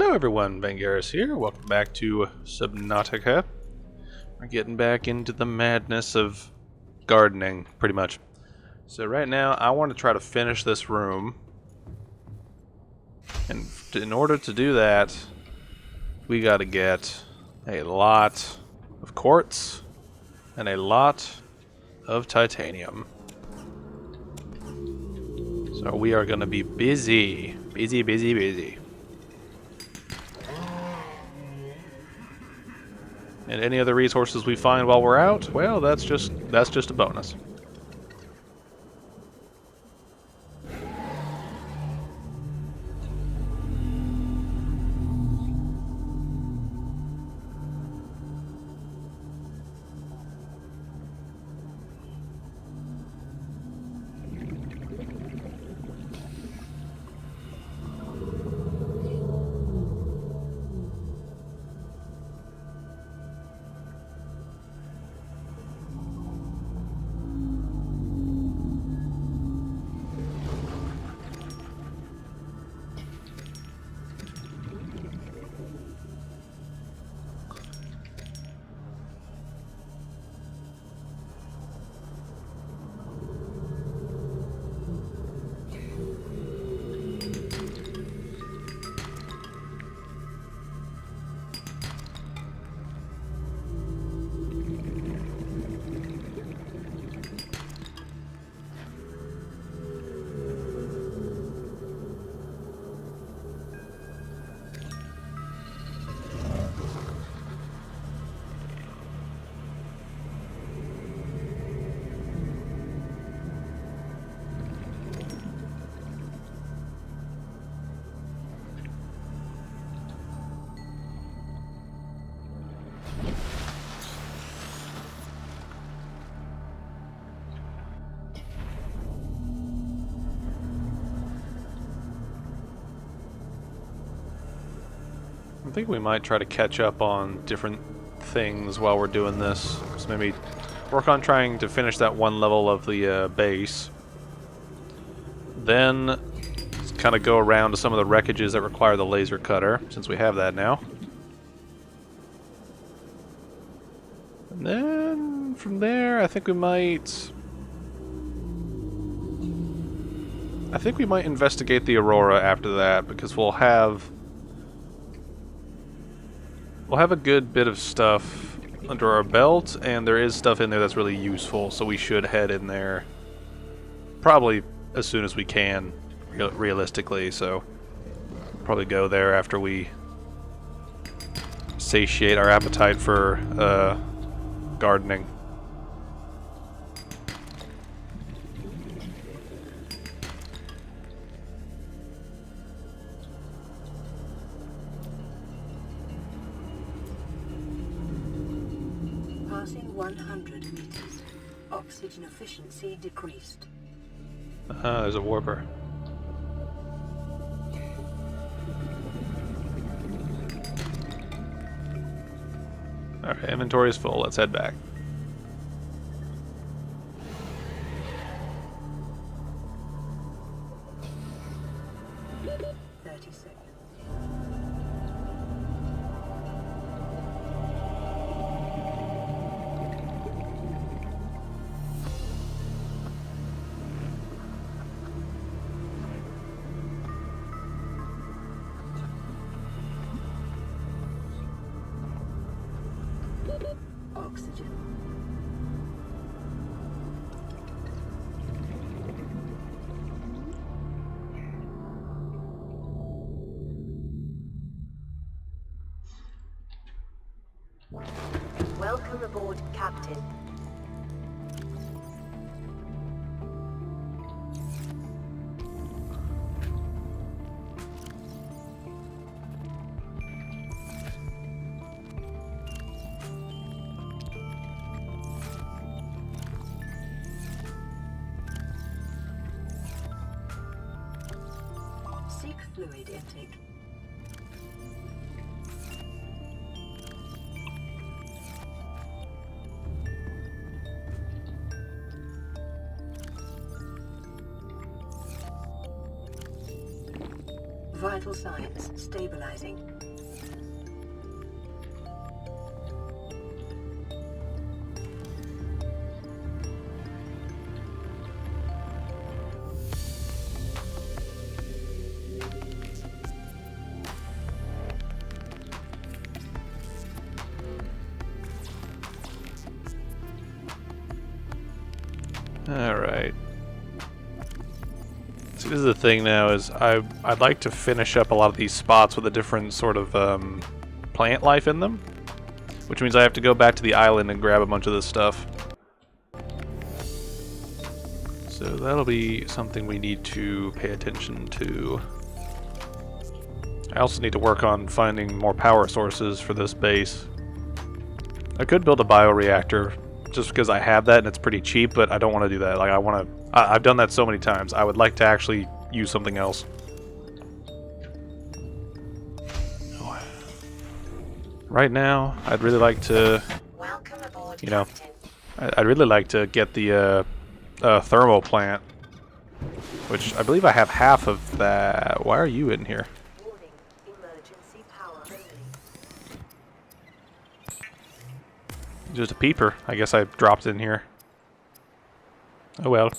Hello everyone, Vangaris here. Welcome back to Subnautica. We're getting back into the madness of gardening, pretty much. So right now, I want to try to finish this room. And in order to do that, we gotta get a lot of quartz and a lot of titanium. So we are gonna be busy. Busy. And any other resources we find while we're out, well, that's just a bonus. I think we might try to catch up on different things while we're doing this. So maybe work on trying to finish that one level of the base. Then kind of go around to some of the wreckages that require the laser cutter, since we have that now. And then from there, I think we might investigate the Aurora after that, because we'll have a good bit of stuff under our belt, and there is stuff in there that's really useful, so we should head in there probably as soon as we can, realistically, so probably go there after we satiate our appetite for gardening. Passing 100 meters. Oxygen efficiency decreased. There's a warper. Alright, inventory is full. Let's head back. Oxygen. Welcome aboard, Captain. Seek fluid intake. Vital Vital signs stabilizing. Alright. See, this is the thing now, is I'd like to finish up a lot of these spots with a different sort of plant life in them. Which means I have to go back to the island and grab a bunch of this stuff. So that'll be something we need to pay attention to. I also need to work on finding more power sources for this base. I could build a bioreactor just because I have that and it's pretty cheap, but I don't want to do that. Like, I've done that so many times. I would like to actually use something else. Right now, I'd really like to, you know, I'd really like to get the thermal plant, which I believe I have half of that. Why are you in here? Warning, emergency power only. Just a peeper. I guess I dropped in here. Oh well.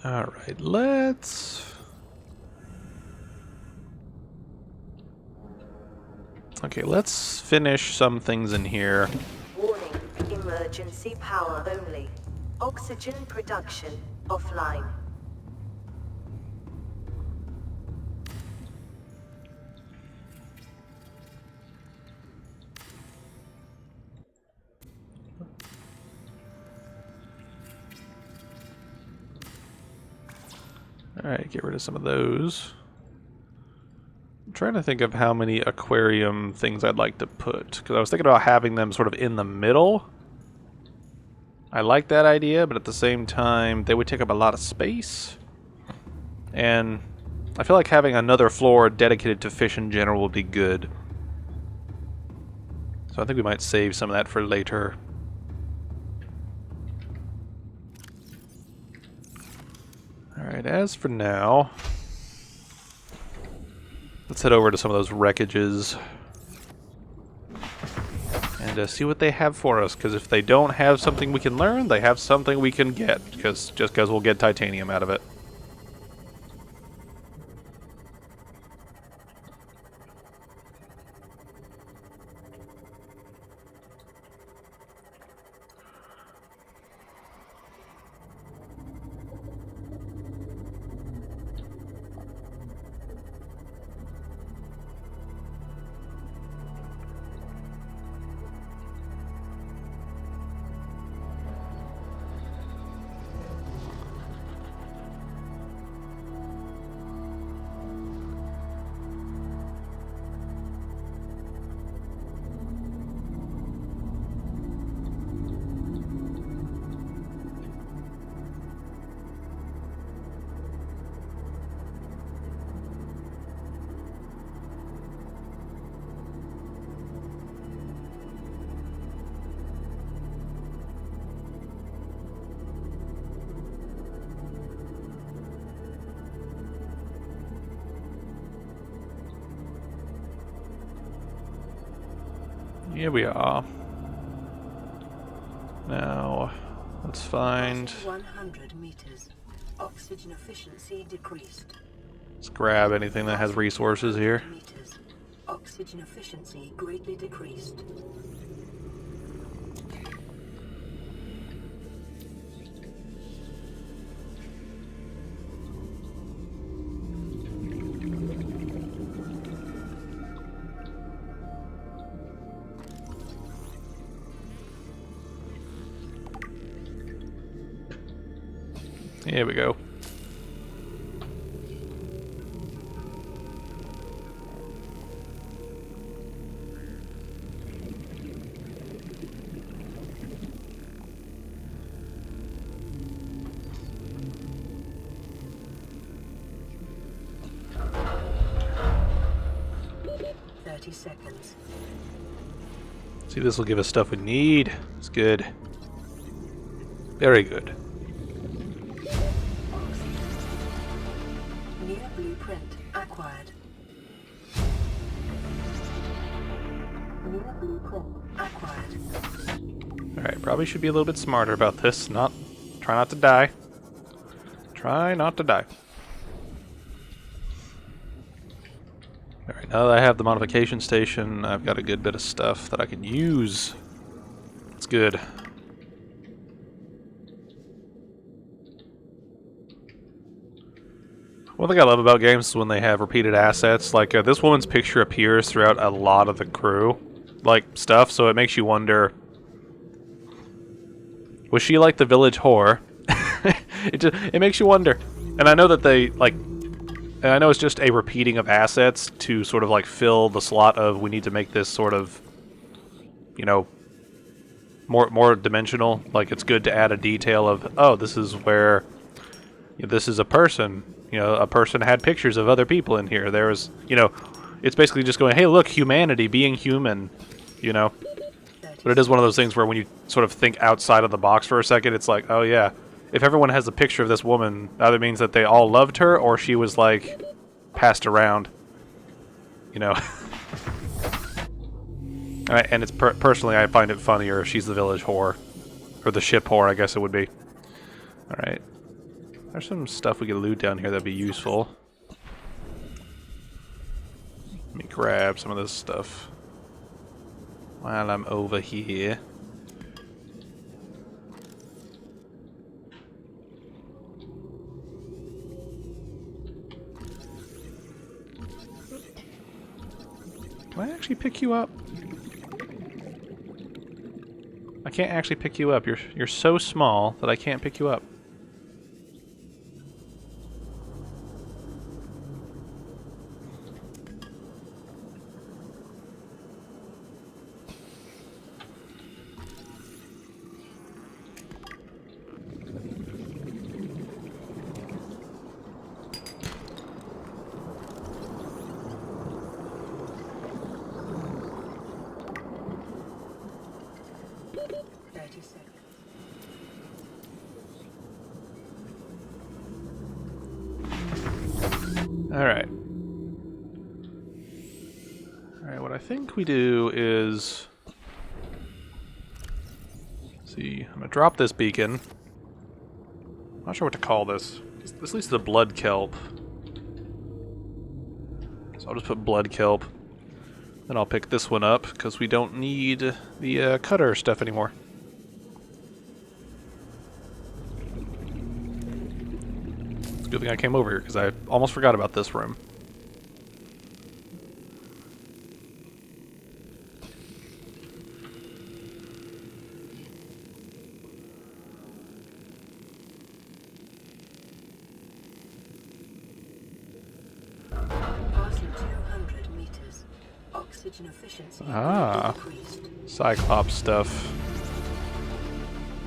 Alright, let's... Okay, let's finish some things in here. Warning, emergency power only. Oxygen production offline. Alright, get rid of some of those. I'm trying to think of how many aquarium things I'd like to put, because I was thinking about having them sort of in the middle. I like that idea, but at the same time, they would take up a lot of space. And I feel like having another floor dedicated to fish in general would be good. So I think we might save some of that for later. Alright, as for now, let's head over to some of those wreckages and see what they have for us, because if they don't have something we can learn, they have something we can get, just because we'll get titanium out of it. Here we are. Now, let's find... 100 meters. Oxygen efficiency decreased. Let's grab anything that has resources here. Meters. Oxygen efficiency greatly decreased. Here we go. Seconds. See, this will give us stuff we need. It's good. Very good. New blueprint acquired. New blueprint acquired. Alright, probably should be a little bit smarter about this. Try not to die. Try not to die. Alright, now that I have the modification station, I've got a good bit of stuff that I can use. It's good. One thing I love about games is when they have repeated assets. Like, this woman's picture appears throughout a lot of the crew, like, stuff, so it makes you wonder, was she like the village whore? It makes you wonder. And I know that they, like, and I know it's just a repeating of assets to sort of like fill the slot of we need to make this sort of, you know, more dimensional. Like, it's good to add a detail of, oh, this is where, you know, this is a person. You know, a person had pictures of other people in here. There's, you know, it's basically just going, hey, look, humanity, being human, you know. But it is one of those things where when you sort of think outside of the box for a second, it's like, oh yeah, if everyone has a picture of this woman, either means that they all loved her or she was, like, passed around, you know. And it's personally, I find it funnier if she's the village whore. Or the ship whore, I guess it would be. Alright. There's some stuff we could loot down here that'd be useful. Let me grab some of this stuff while I'm over here. Can I actually pick you up? I can't actually pick you up. You're so small that I can't pick you up. Alright. Alright, what I think we do is... see, I'm gonna drop this beacon. I'm not sure what to call this. This leads to the blood kelp. So I'll just put blood kelp. Then I'll pick this one up, because we don't need the cutter stuff anymore. It's a good thing I came over here, because I almost forgot about this room. Passing 200 meters. Oxygen efficiency decreased. Cyclops stuff.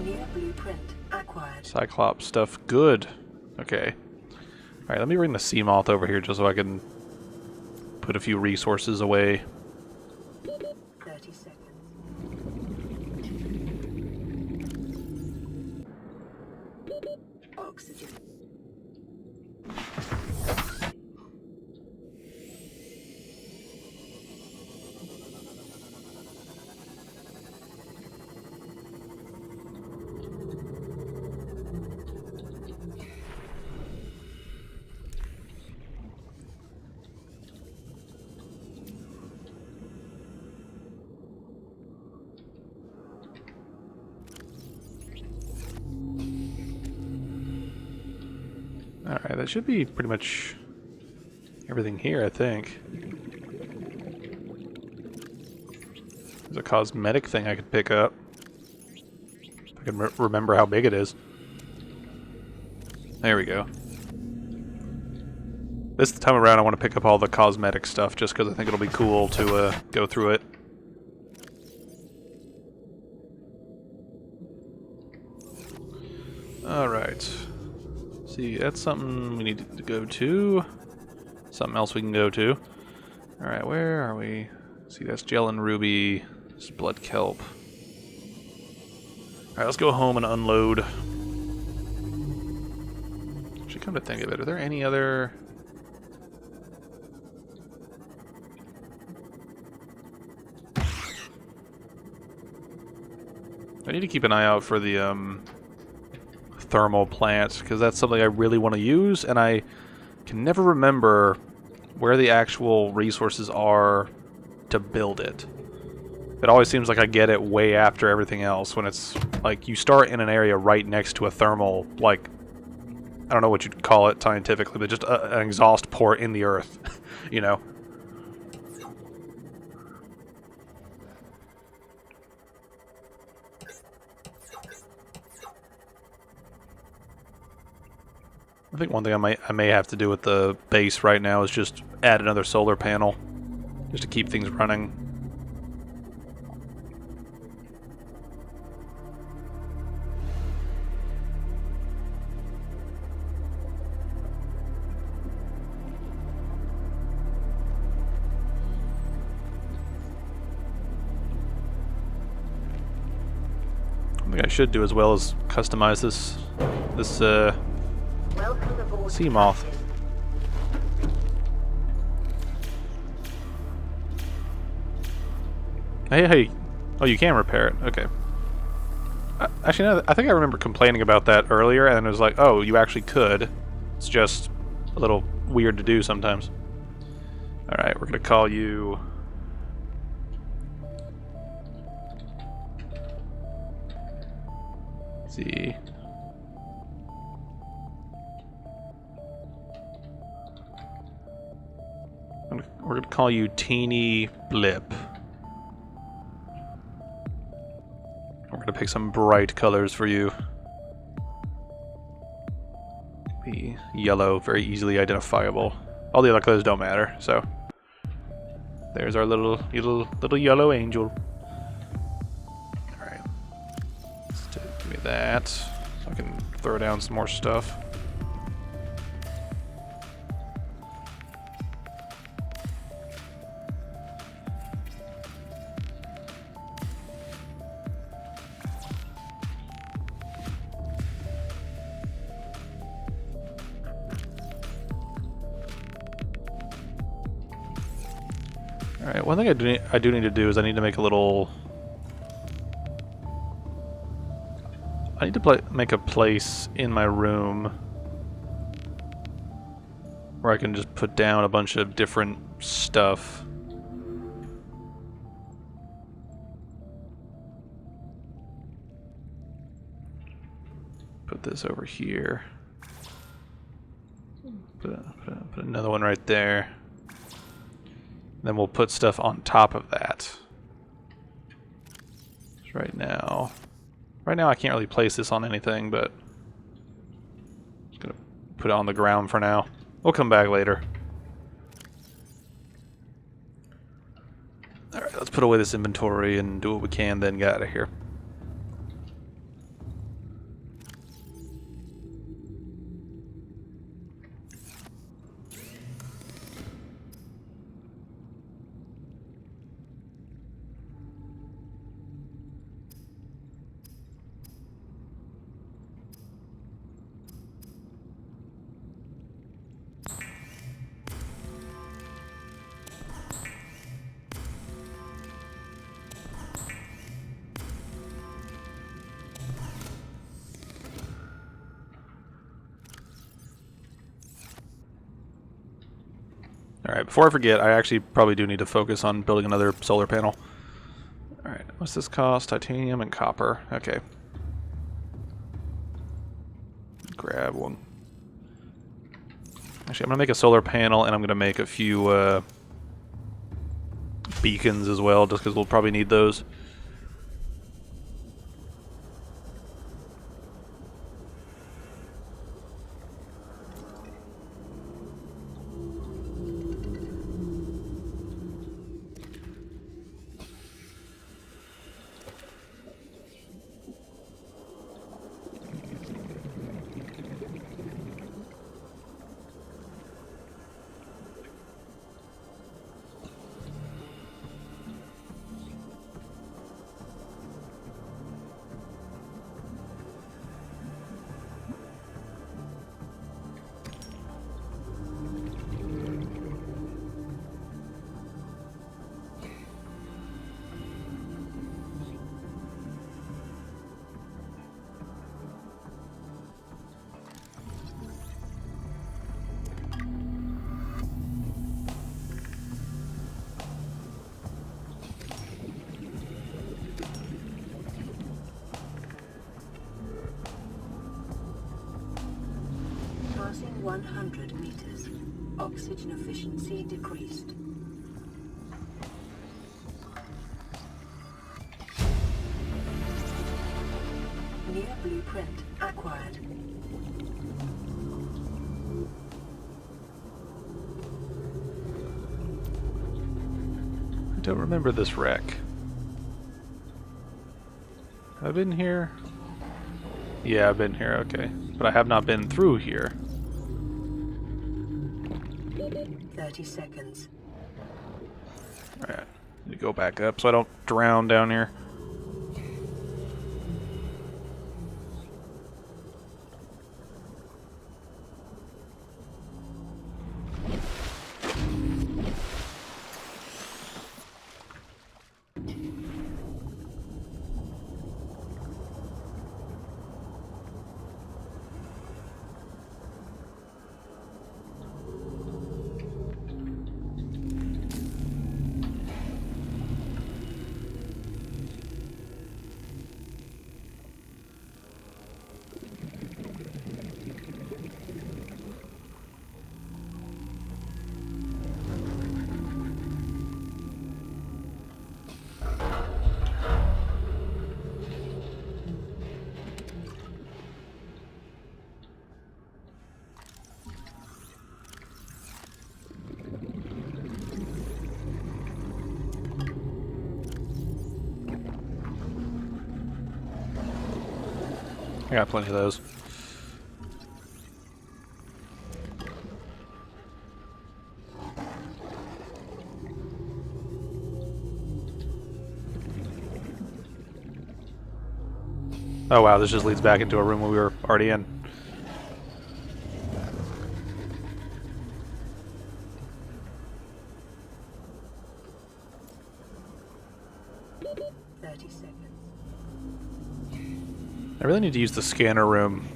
New blueprint acquired. Cyclops stuff, good. Okay. Alright, let me bring the sea moth over here just so I can put a few resources away. 30 seconds. Oxygen. Alright, that should be pretty much everything here, I think. There's a cosmetic thing I could pick up. If I can remember how big it is. There we go. This time around I want to pick up all the cosmetic stuff just because I think it'll be cool to go through it. Alright. See, that's something we need to go to. Something else we can go to. Alright, where are we? See, that's gel and ruby. This is blood kelp. Alright, let's go home and unload. Actually, come to think of it, are there any other... I need to keep an eye out for the thermal plants, because that's something I really want to use, and I can never remember where the actual resources are to build it. It always seems like I get it way after everything else, when it's like you start in an area right next to a thermal, like, I don't know what you'd call it scientifically, but just an exhaust port in the earth, you know? I think one thing I may have to do with the base right now is just add another solar panel, just to keep things running. One thing I should do as well is customize this sea moth. Hey. Oh, you can repair it. Okay. Actually, no, I think I remember complaining about that earlier, and it was like, oh, you actually could. It's just a little weird to do sometimes. Alright, we're going to call you... Let's see... We're going to call you Teeny Blip. We're going to pick some bright colors for you. Be yellow, very easily identifiable. All the other colors don't matter, so... There's our little yellow angel. Alright. Give me that, so I can throw down some more stuff. Alright, one thing I do need to do is I need to make a little... I need to make a place in my room where I can just put down a bunch of different stuff. Put this over here. Put another one right there. Then we'll put stuff on top of that. Right now I can't really place this on anything, but I'm just gonna put it on the ground for now. We'll come back later. Alright, let's put away this inventory and do what we can, then get out of here. Alright, before I forget, I actually probably do need to focus on building another solar panel. Alright, what's this cost? Titanium and copper. Okay. Grab one. Actually, I'm going to make a solar panel, and I'm going to make a few beacons as well, just because we'll probably need those. Passing 100 meters. Oxygen efficiency decreased. Near blueprint acquired. I don't remember this wreck. Have I been here? Yeah, I've been here, okay. But I have not been through here. 30 seconds. Alright, need to go back up so I don't drown down here. I got plenty of those. Oh wow, this just leads back into a room we were already in. I really need to use the scanner room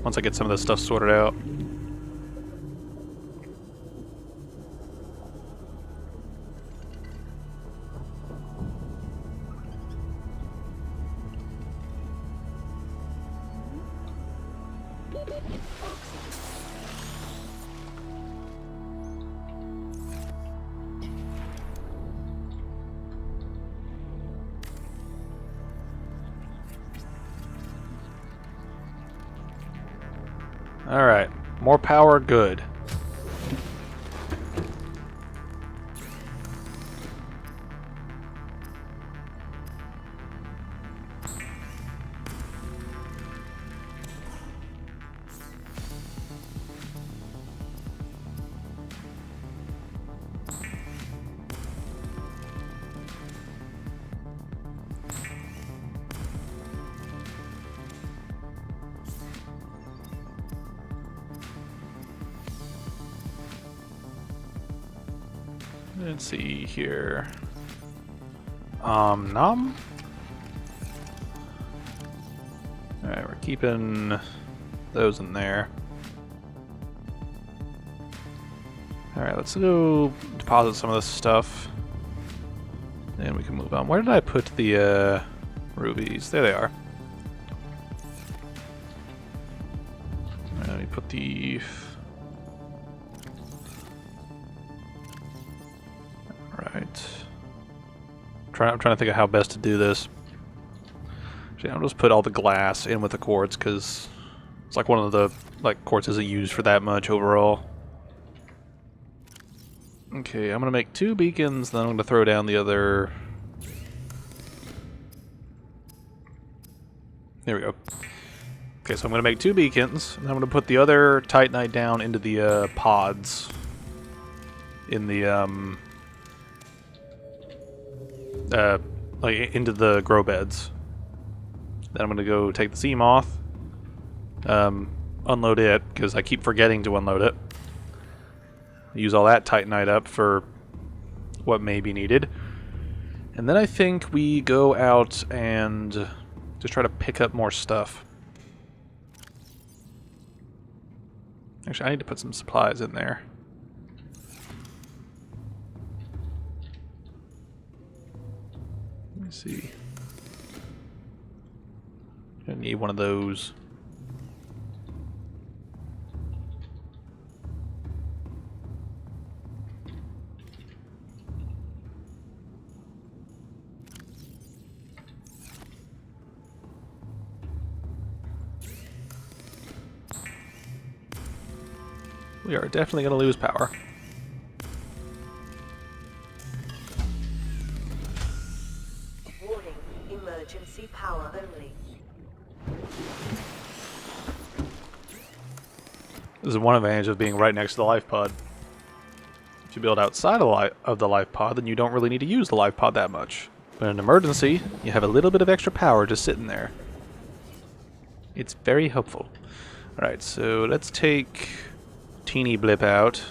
once I get some of this stuff sorted out. Alright, more power, good. Let's see here. Nom? Alright, we're keeping those in there. Alright, let's go deposit some of this stuff. And we can move on. Where did I put the rubies? There they are. Alright, let me put the... I'm trying to think of how best to do this. Actually, I'll just put all the glass in with the quartz because it's like one of the quartz isn't used for that much overall. Okay, I'm gonna make 2 beacons, then I'm gonna throw down the other. There we go. Okay, so I'm gonna make 2 beacons, and I'm gonna put the other titanite down into the pods in the into the grow beds. Then I'm gonna go take the sea moth, unload it because I keep forgetting to unload it. Use all that titanite up for what may be needed, and then I think we go out and just try to pick up more stuff. Actually, I need to put some supplies in there. Let me see. I need one of those. We are definitely going to lose power. Warning, emergency power only. This is one advantage of being right next to the life pod. If you build outside of the life pod, then you don't really need to use the life pod that much. But in an emergency, you have a little bit of extra power just sitting there. It's very helpful. Alright, so let's take Teeny Blip out.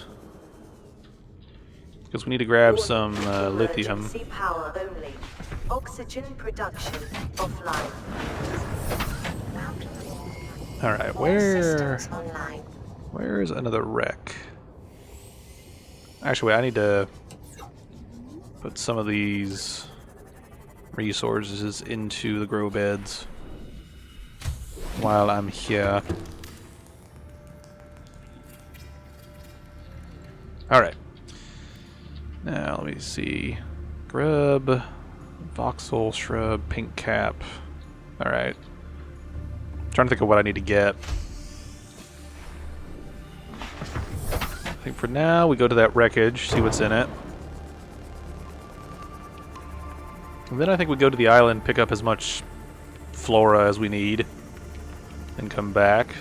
Because we need to grab some lithium. Emergency power only. Oxygen production offline. Alright, where's another wreck? Actually, wait, I need to put some of these resources into the grow beds while I'm here. Alright. Now, let me see. Grub, voxel, shrub, pink cap. Alright. Trying to think of what I need to get. I think for now, we go to that wreckage, see what's in it. And then I think we go to the island, pick up as much flora as we need, and come back.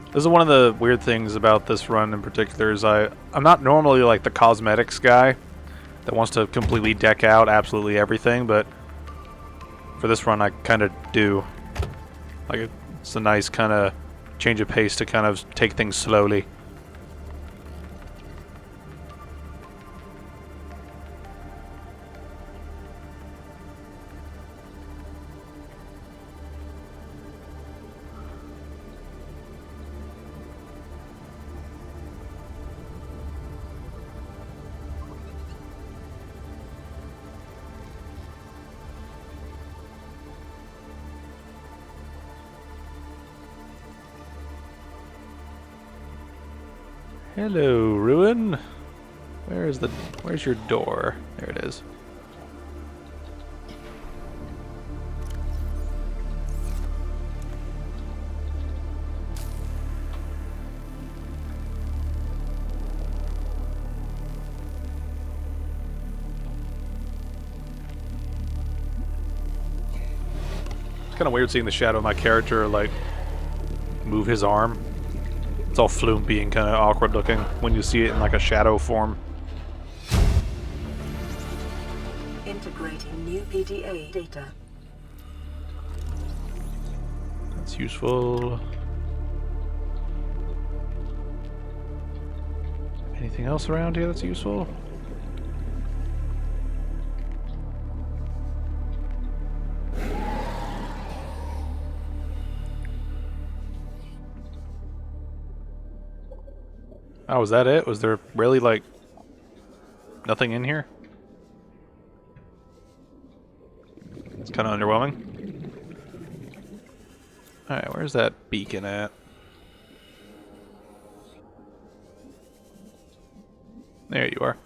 This is one of the weird things about this run in particular is I'm not normally like the cosmetics guy that wants to completely deck out absolutely everything, but for this run I kind of do. Like it's a nice kind of change of pace to kind of take things slowly. Hello, Ruin. Where's your door? There it is. It's kind of weird seeing the shadow of my character, like, move his arm. It's all floopy and kind of awkward looking when you see it in like a shadow form. Integrating new PDA data. That's useful. Anything else around here that's useful? Oh, was that it? Was there really, like, nothing in here? It's kind of underwhelming. Alright, where's that beacon at? There you are.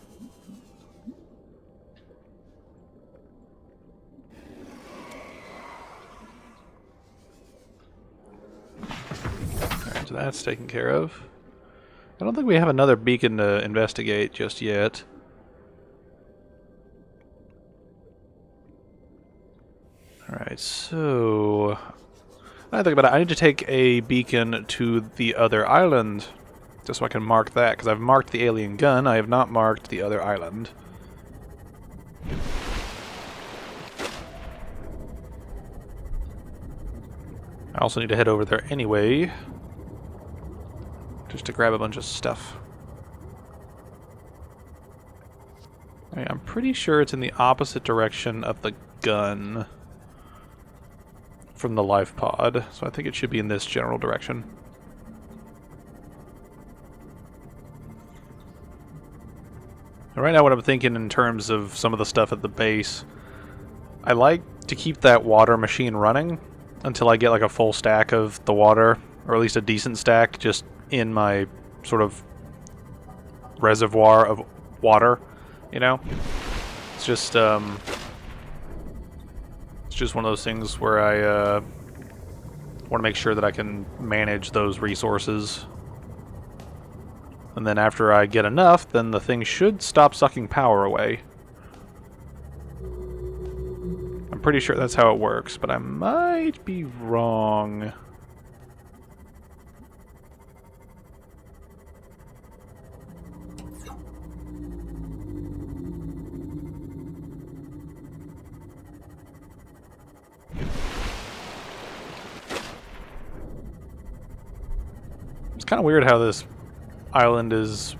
Alright, so that's taken care of. I don't think we have another beacon to investigate just yet. Alright, so I think about it. I need to take a beacon to the other island, just so I can mark that, because I've marked the alien gun, I have not marked the other island. I also need to head over there anyway, just to grab a bunch of stuff. Alright, I'm pretty sure it's in the opposite direction of the gun from the life pod, so I think it should be in this general direction. And right now what I'm thinking in terms of some of the stuff at the base, I like to keep that water machine running until I get like a full stack of the water, or at least a decent stack, just in my sort of reservoir of water, you know? It's just one of those things where I want to make sure that I can manage those resources. And then after I get enough, then the thing should stop sucking power away. I'm pretty sure that's how it works, but I might be wrong. It's kind of weird how this island is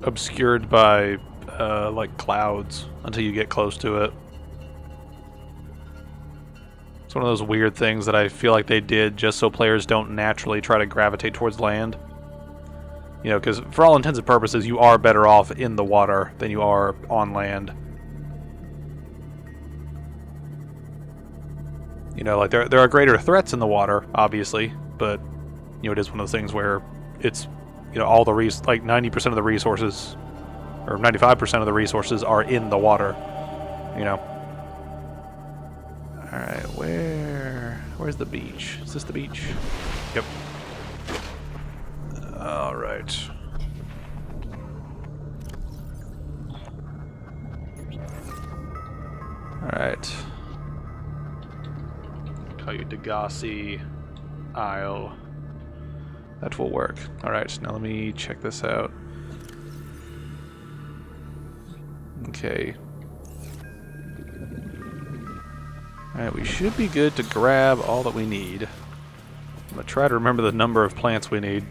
obscured by like clouds until you get close to it. It's one of those weird things that I feel like they did just so players don't naturally try to gravitate towards land. You know, because for all intents and purposes, you are better off in the water than you are on land. You know, like there are greater threats in the water, obviously, but you know, it is one of those things where it's, you know, all the like 90% of the resources, or 95% of the resources are in the water. You know. All right, where's the beach? Is this the beach? Yep. All right. All right. Call you Degassi Isle. That will work. Alright, now let me check this out. Okay. Alright, we should be good to grab all that we need. I'm going to try to remember the number of plants we need.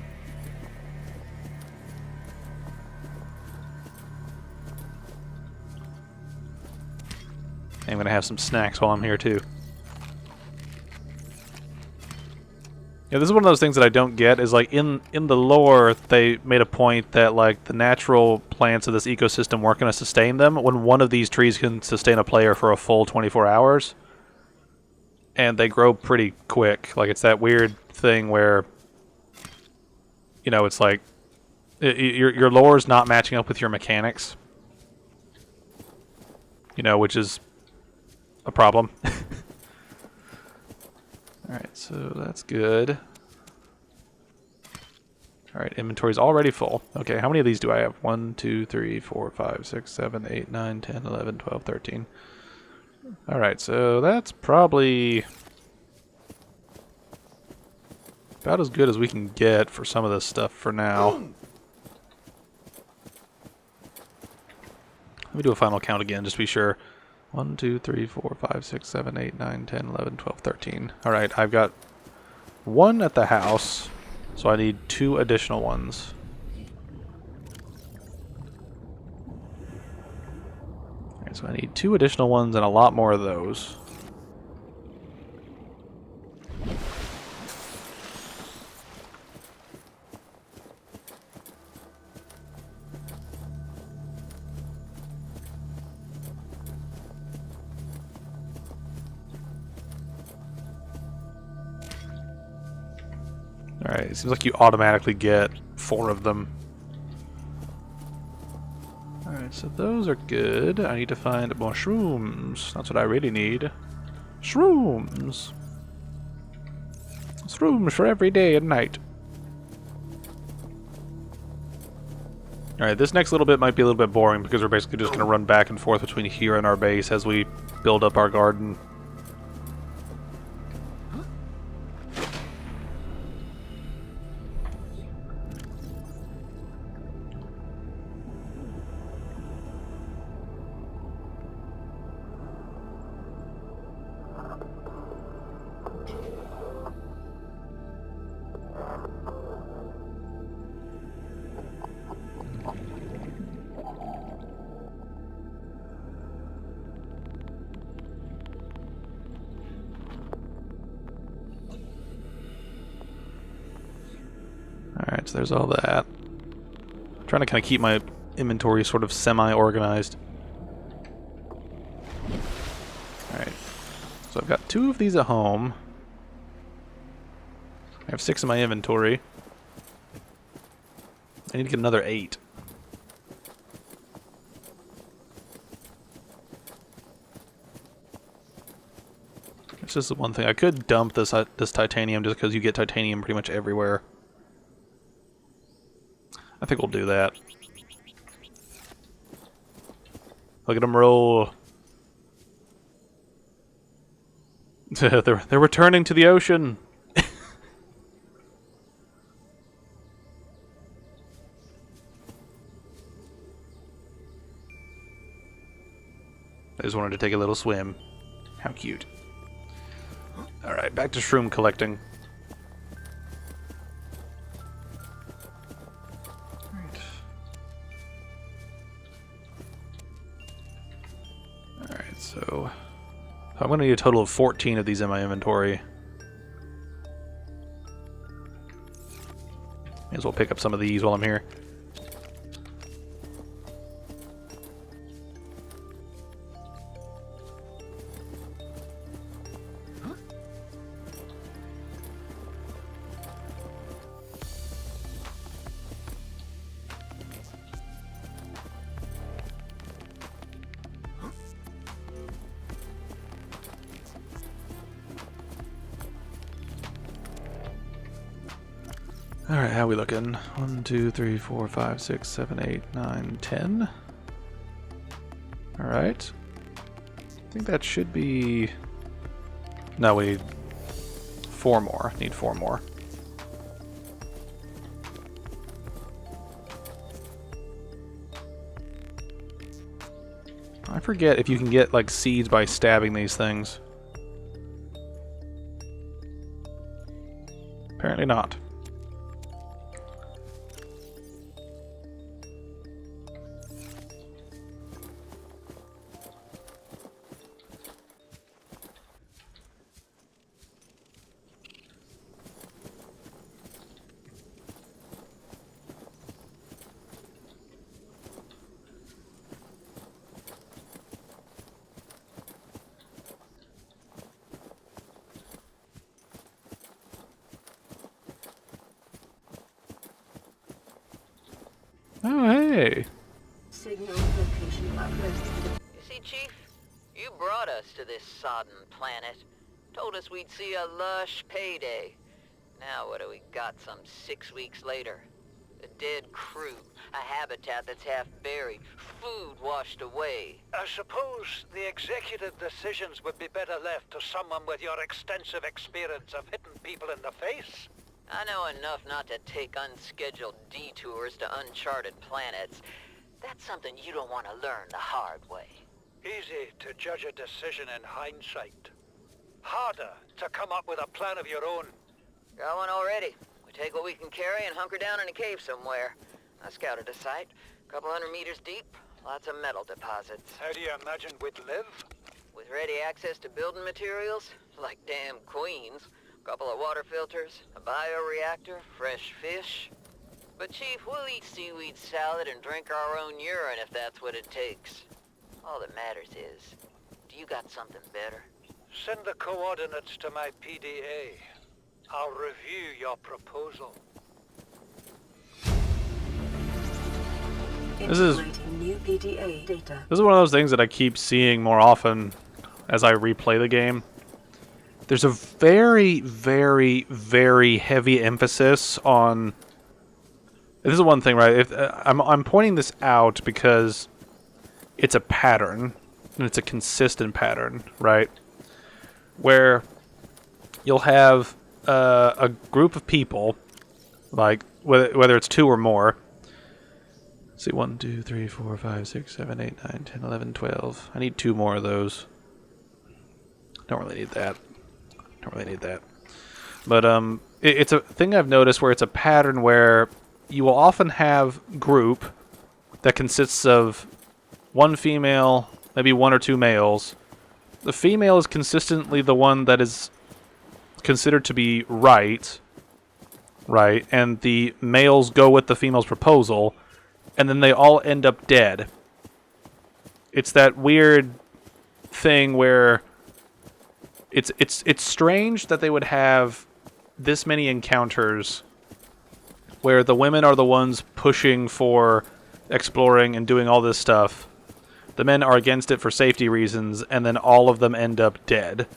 I'm going to have some snacks while I'm here too. Yeah, this is one of those things that I don't get, is like in the lore they made a point that like the natural plants of this ecosystem weren't going to sustain them when one of these trees can sustain a player for a full 24 hours. And they grow pretty quick. Like it's that weird thing where, you know, it's like your lore is not matching up with your mechanics. You know, which is a problem. Alright, so that's good. Alright, inventory's already full. Okay, how many of these do I have? 1, 2, 3, 4, 5, 6, 7, 8, 9, 10, 11, 12, 13. Alright, so that's probably about as good as we can get for some of this stuff for now. Let me do a final count again, just to be sure. 1, 2, 3, 4, 5, 6, 7, 8, 9, 10, 11, 12, 13. Alright, I've got one at the house, so I need 2 additional ones. Alright, so I need 2 additional ones and a lot more of those. Alright, it seems like you automatically get 4 of them. Alright, so those are good. I need to find more shrooms. That's what I really need. Shrooms! Shrooms for every day and night. Alright, this next little bit might be a little bit boring because we're basically just going to run back and forth between here and our base as we build up our garden. Alright, so there's all that. I'm trying to kind of keep my inventory sort of semi-organized. Alright, so I've got 2 of these at home. I have 6 in my inventory. I need to get another 8. There's Which is the one thing. I could dump this titanium just because you get titanium pretty much everywhere. I think we'll do that. Look at them roll. They're returning to the ocean. I just wanted to take a little swim. How cute. Alright, back to shroom collecting. Alright, so I'm going to need a total of 14 of these in my inventory. May as well pick up some of these while I'm here. Alright, how we looking? 1, 2, 3, 4, 5, 6, 7, 8, 9, 10. Alright. I think that should be... No, we need 4 more. Need 4 more. I forget if you can get, like, seeds by stabbing these things. Apparently not. Oh, hey. Signal location uplifted. You see, Chief, you brought us to this sodden planet. Told us we'd see a lush payday. Now what do we got some 6 weeks later? A dead crew, a habitat that's half buried, food washed away. I suppose the executive decisions would be better left to someone with your extensive experience of hitting people in the face. I know enough not to take unscheduled detours to uncharted planets. That's something you don't want to learn the hard way. Easy to judge a decision in hindsight. Harder to come up with a plan of your own. Got one already. We take what we can carry and hunker down in a cave somewhere. I scouted a site, a couple 100 meters deep, lots of metal deposits. How do you imagine we'd live? With ready access to building materials, like damn queens, a couple of water filters, a bioreactor, fresh fish. But Chief, we'll eat seaweed salad and drink our own urine if that's what it takes. All that matters is, do you got something better? Send the coordinates to my PDA. I'll review your proposal. This is New PDA data. This is one of those things that I keep seeing more often as I replay the game. There's a very, very, very heavy emphasis on... This is one thing, right? I'm pointing this out because it's a pattern, and it's a consistent pattern, right? Where you'll have a group of people, like, whether it's 2 or more. Let's see, 1, 2, 3, 4, 5, 6, 7, 8, 9, 10, 11, 12. I need 2 more of those. Don't really need that. Don't really need that. But it's a thing I've noticed where it's a pattern where you will often have group that consists of 1 female, maybe 1 or 2 males. The female is consistently the one that is considered to be right, and the males go with the female's proposal, and then they all end up dead. It's that weird thing where it's strange that they would have this many encounters where the women are the ones pushing for exploring and doing all this stuff. The men are against it for safety reasons, and then all of them end up dead.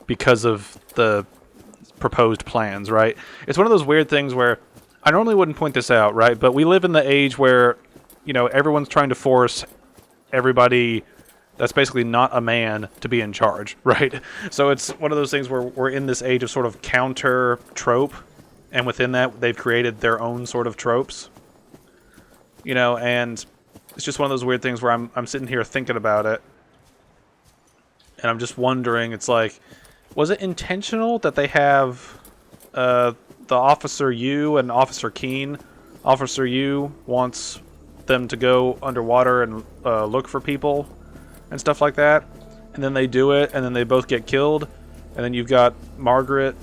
because of the proposed plans, right? It's one of those weird things where I normally wouldn't point this out, right? But we live in the age where, you know, everyone's trying to force everybody that's basically not a man to be in charge, right? So it's one of those things where we're in this age of sort of counter trope, and within that they've created their own sort of tropes, you know, and it's just one of those weird things where I'm sitting here thinking about it, and I'm just wondering, it's like, was it intentional that they have the Officer U and Officer Keen? Officer U wants them to go underwater and look for people and stuff like that, and then they do it, and then they both get killed, and then you've got Margaret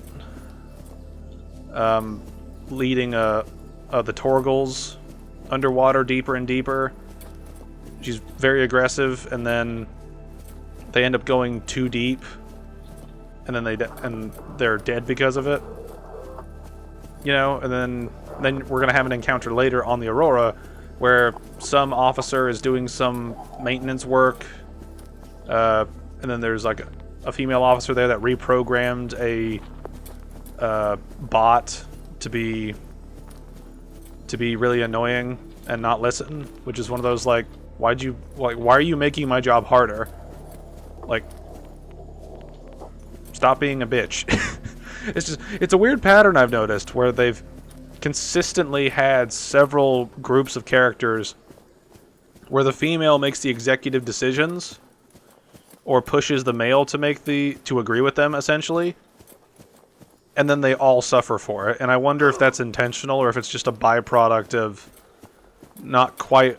leading the Torgals underwater deeper and deeper. She's very aggressive, and then they end up going too deep, and then they're dead because of it. You know, and then we're gonna have an encounter later on the Aurora where some officer is doing some maintenance work, and then there's like a female officer there that reprogrammed a bot to be really annoying and not listen, which is one of those, like, why are you making my job harder? Like, stop being a bitch. It's a weird pattern I've noticed where they've consistently had several groups of characters where the female makes the executive decisions or pushes the male to agree with them, essentially, and then they all suffer for it. And I wonder if that's intentional or if it's just a byproduct of not quite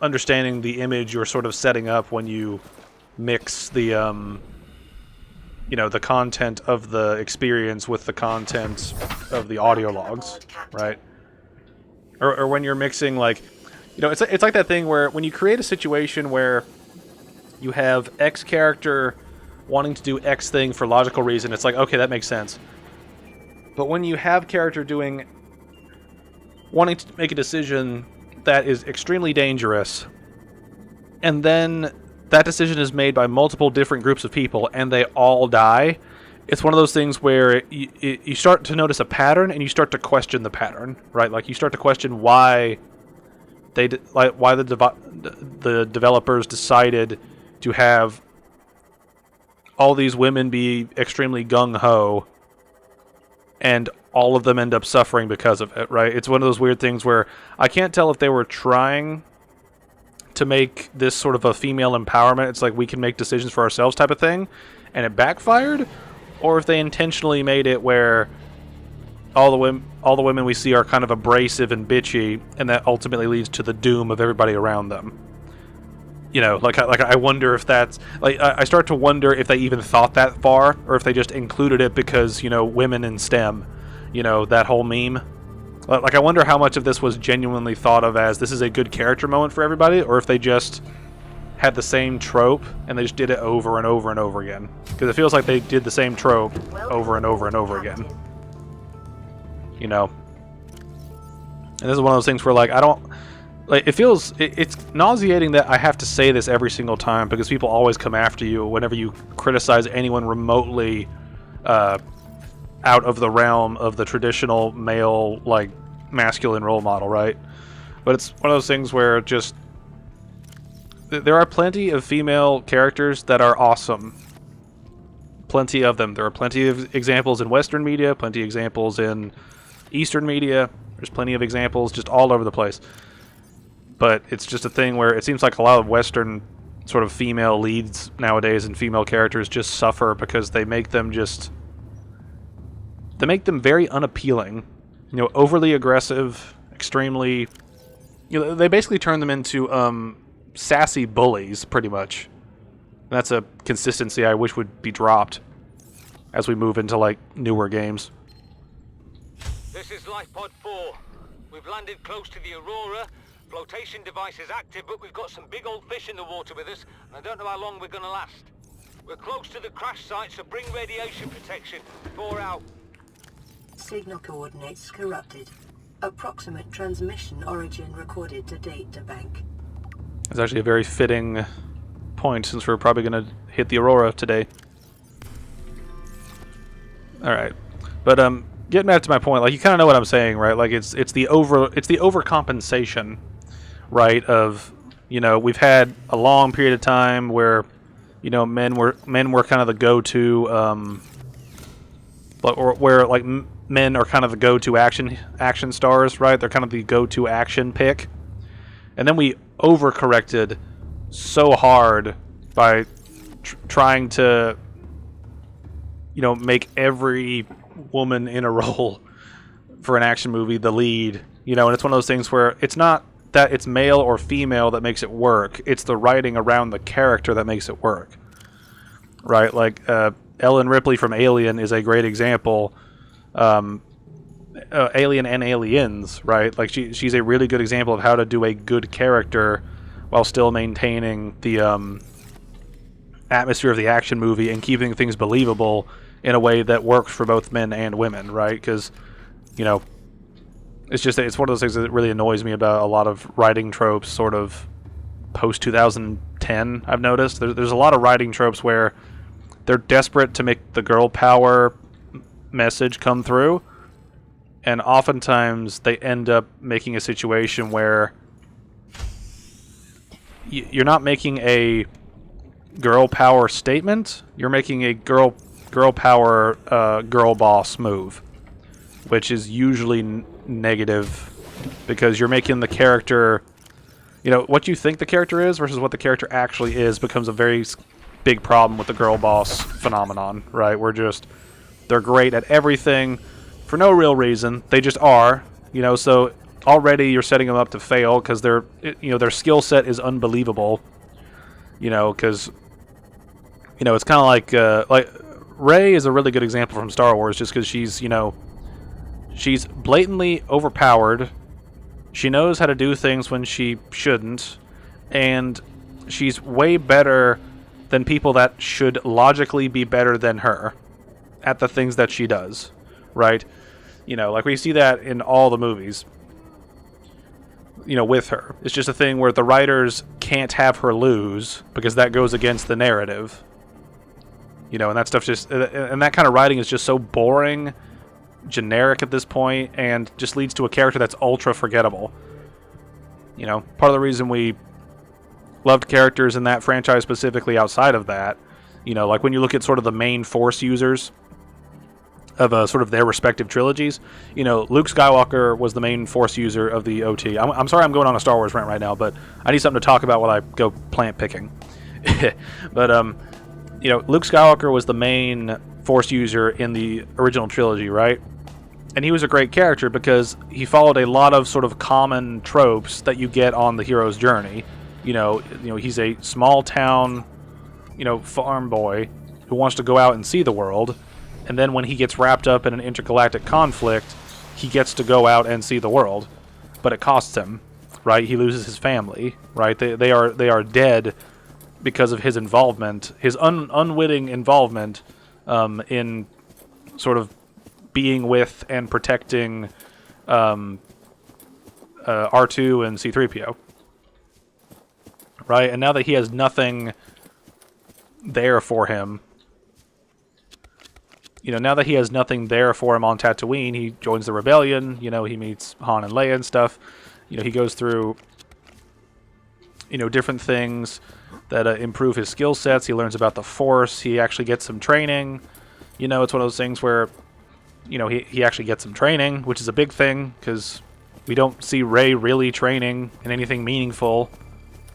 understanding the image you're sort of setting up when you mix the you know, the content of the experience with the content of the audio logs, right? Or when you're mixing, like, you know, it's like that thing where when you create a situation where you have X character wanting to do X thing for logical reason, it's like, okay, that makes sense. But when you have character wanting to make a decision that is extremely dangerous, and then that decision is made by multiple different groups of people, and they all die, it's one of those things where you start to notice a pattern, and you start to question the pattern, right? Like, you start to question why the developers decided to have all these women be extremely gung-ho, and all of them end up suffering because of it, right? It's one of those weird things where I can't tell if they were trying to make this sort of a female empowerment, it's like we can make decisions for ourselves type of thing, and it backfired, or if they intentionally made it where all the women we see are kind of abrasive and bitchy, and that ultimately leads to the doom of everybody around them. You know, like I wonder if that's, like, I start to wonder if they even thought that far, or if they just included it because, you know, women in STEM, you know, that whole meme. Like, I wonder how much of this was genuinely thought of as this is a good character moment for everybody, or if they just had the same trope and they just did it over and over and over again. Because it feels like they did the same trope over and over and over again. You know? And this is one of those things where, like, I don't... Like, it's nauseating that I have to say this every single time, because people always come after you whenever you criticize anyone remotely out of the realm of the traditional male, like, masculine role model, right? But it's one of those things where just there are plenty of female characters that are awesome. Plenty of them. There are plenty of examples in Western media, plenty of examples in Eastern media. There's plenty of examples just all over the place. But it's just a thing where it seems like a lot of Western sort of female leads nowadays and female characters just suffer because they make them very unappealing. You know, overly aggressive, extremely... You know, they basically turn them into sassy bullies, pretty much. And that's a consistency I wish would be dropped as we move into, like, newer games. This is Lifepod 4. We've landed close to the Aurora. Flotation device is active, but we've got some big old fish in the water with us, and I don't know how long we're gonna last. We're close to the crash site, so bring radiation protection. 4 out. Signal coordinates corrupted. Approximate transmission origin recorded to data bank. It's actually a very fitting point, since we're probably going to hit the Aurora today. All right, but getting back to my point, like you kind of know what I'm saying, right? Like it's the overcompensation, right? Of we've had a long period of time where men were kind of the go-to, or where like men are kind of the go-to action stars, right? They're kind of the go-to action pick, and then we overcorrected so hard by trying to make every woman in a role for an action movie the lead, and it's one of those things where it's not that it's male or female that makes it work, it's the writing around the character that makes it work, right? Like Ellen Ripley from Alien is a great example. Alien and Aliens, right? Like she's a really good example of how to do a good character while still maintaining the atmosphere of the action movie and keeping things believable in a way that works for both men and women, right? Because, it's one of those things that really annoys me about a lot of writing tropes sort of post-2010, I've noticed. There's a lot of writing tropes where they're desperate to make the girl power message come through, and oftentimes they end up making a situation where you're not making a girl power statement, you're making a girl power girl boss move, which is usually negative because you're making the character, what you think the character is versus what the character actually is becomes a very big problem with the girl boss phenomenon, right? They're great at everything for no real reason. They just are, so already you're setting them up to fail because their skill set is unbelievable, because it's kind of like Rey is a really good example from Star Wars just because she's blatantly overpowered. She knows how to do things when she shouldn't, and she's way better than people that should logically be better than her at the things that she does, right? Like we see that in all the movies, with her. It's just a thing where the writers can't have her lose because that goes against the narrative. And that stuff and that kind of writing is just so boring, generic at this point, and just leads to a character that's ultra forgettable. Part of the reason we loved characters in that franchise specifically outside of that, like when you look at sort of the main Force users of sort of their respective trilogies, Luke Skywalker was the main Force user of the OT. I'm sorry I'm going on a Star Wars rant right now, but I need something to talk about while I go plant picking. But, Luke Skywalker was the main Force user in the original trilogy, right? And he was a great character because he followed a lot of sort of common tropes that you get on the hero's journey. He's a small town, farm boy who wants to go out and see the world. And then when he gets wrapped up in an intergalactic conflict, he gets to go out and see the world. But it costs him, right? He loses his family, right? They are dead because of his involvement, his unwitting involvement in sort of being with and protecting R2 and C-3PO. Right? And now that he has nothing there for him, now that he has nothing there for him on Tatooine, he joins the rebellion, he meets Han and Leia and stuff. He goes through, different things that improve his skill sets. He learns about the Force. He actually gets some training. It's one of those things where, he actually gets some training, which is a big thing, because we don't see Rey really training in anything meaningful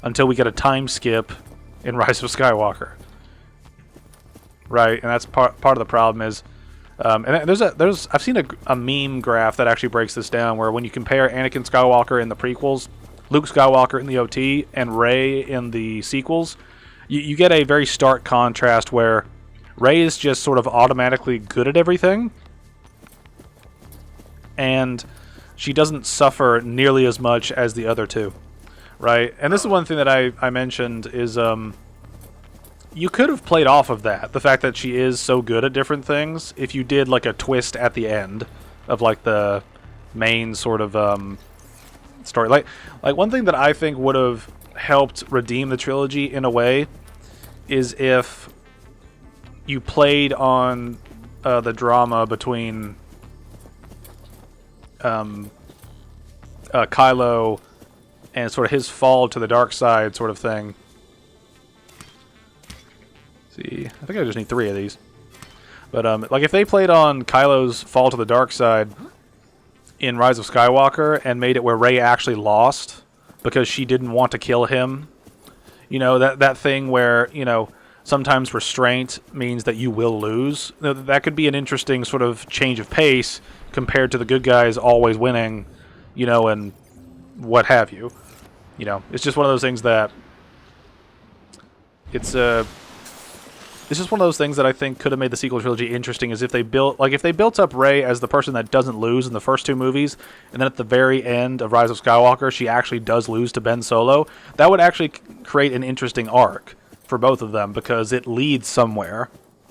until we get a time skip in Rise of Skywalker. Right, and that's part of the problem is, and I've seen a meme graph that actually breaks this down, where when you compare Anakin Skywalker in the prequels, Luke Skywalker in the OT, and Rey in the sequels, you get a very stark contrast where Rey is just sort of automatically good at everything, and she doesn't suffer nearly as much as the other two, right? And this is one thing that I mentioned is, you could have played off of that, the fact that she is so good at different things, if you did like a twist at the end of like the main sort of story. Like one thing that I think would have helped redeem the trilogy in a way is if you played on the drama between Kylo and sort of his fall to the dark side sort of thing. See, I think I just need 3 of these. But like if they played on Kylo's fall to the dark side in Rise of Skywalker and made it where Rey actually lost because she didn't want to kill him, you know, that thing where, you know, sometimes restraint means that you will lose. That could be an interesting sort of change of pace compared to the good guys always winning, you know, and what have you. You know, it's just one of those things that it's just one of those things that I think could have made the sequel trilogy interesting, is if they built up Rey as the person that doesn't lose in the first 2 movies, and then at the very end of Rise of Skywalker, she actually does lose to Ben Solo. That would actually create an interesting arc for both of them, because it leads somewhere.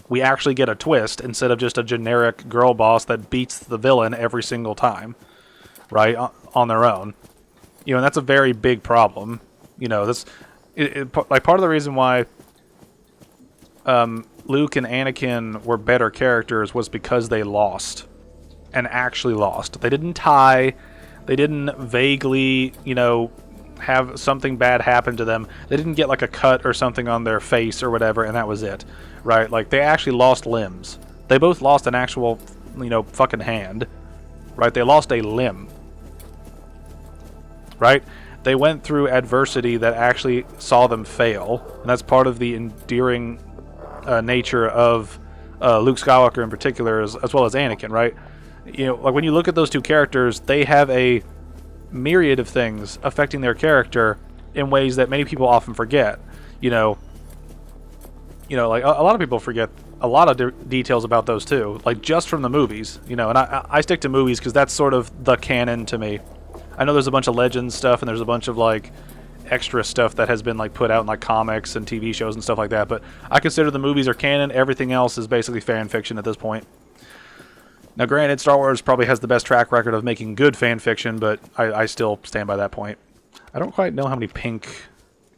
We actually get a twist instead of just a generic girl boss that beats the villain every single time, right, on their own. You know, and that's a very big problem. You know, that's like part of the reason why Luke and Anakin were better characters was because they lost, and actually lost. They didn't tie. They didn't vaguely, you know, have something bad happen to them. They didn't get like a cut or something on their face or whatever, and that was it, right? Like, they actually lost limbs. They both lost an actual, you know, fucking hand, right? They lost a limb, right? They went through adversity that actually saw them fail, and that's part of the endearing nature of Luke Skywalker in particular, as well as Anakin, right? You know, like when you look at those 2 characters, they have a myriad of things affecting their character in ways that many people often forget. You know, like a lot of people forget a lot of details about those 2, like just from the movies. You know, and I stick to movies because that's sort of the canon to me. I know there's a bunch of Legends stuff and there's a bunch of like extra stuff that has been like put out in like comics and TV shows and stuff like that, but I consider the movies are canon. Everything else is basically fan fiction at this point. Now granted, Star Wars probably has the best track record of making good fan fiction, but I still stand by that point. I don't quite know how many pink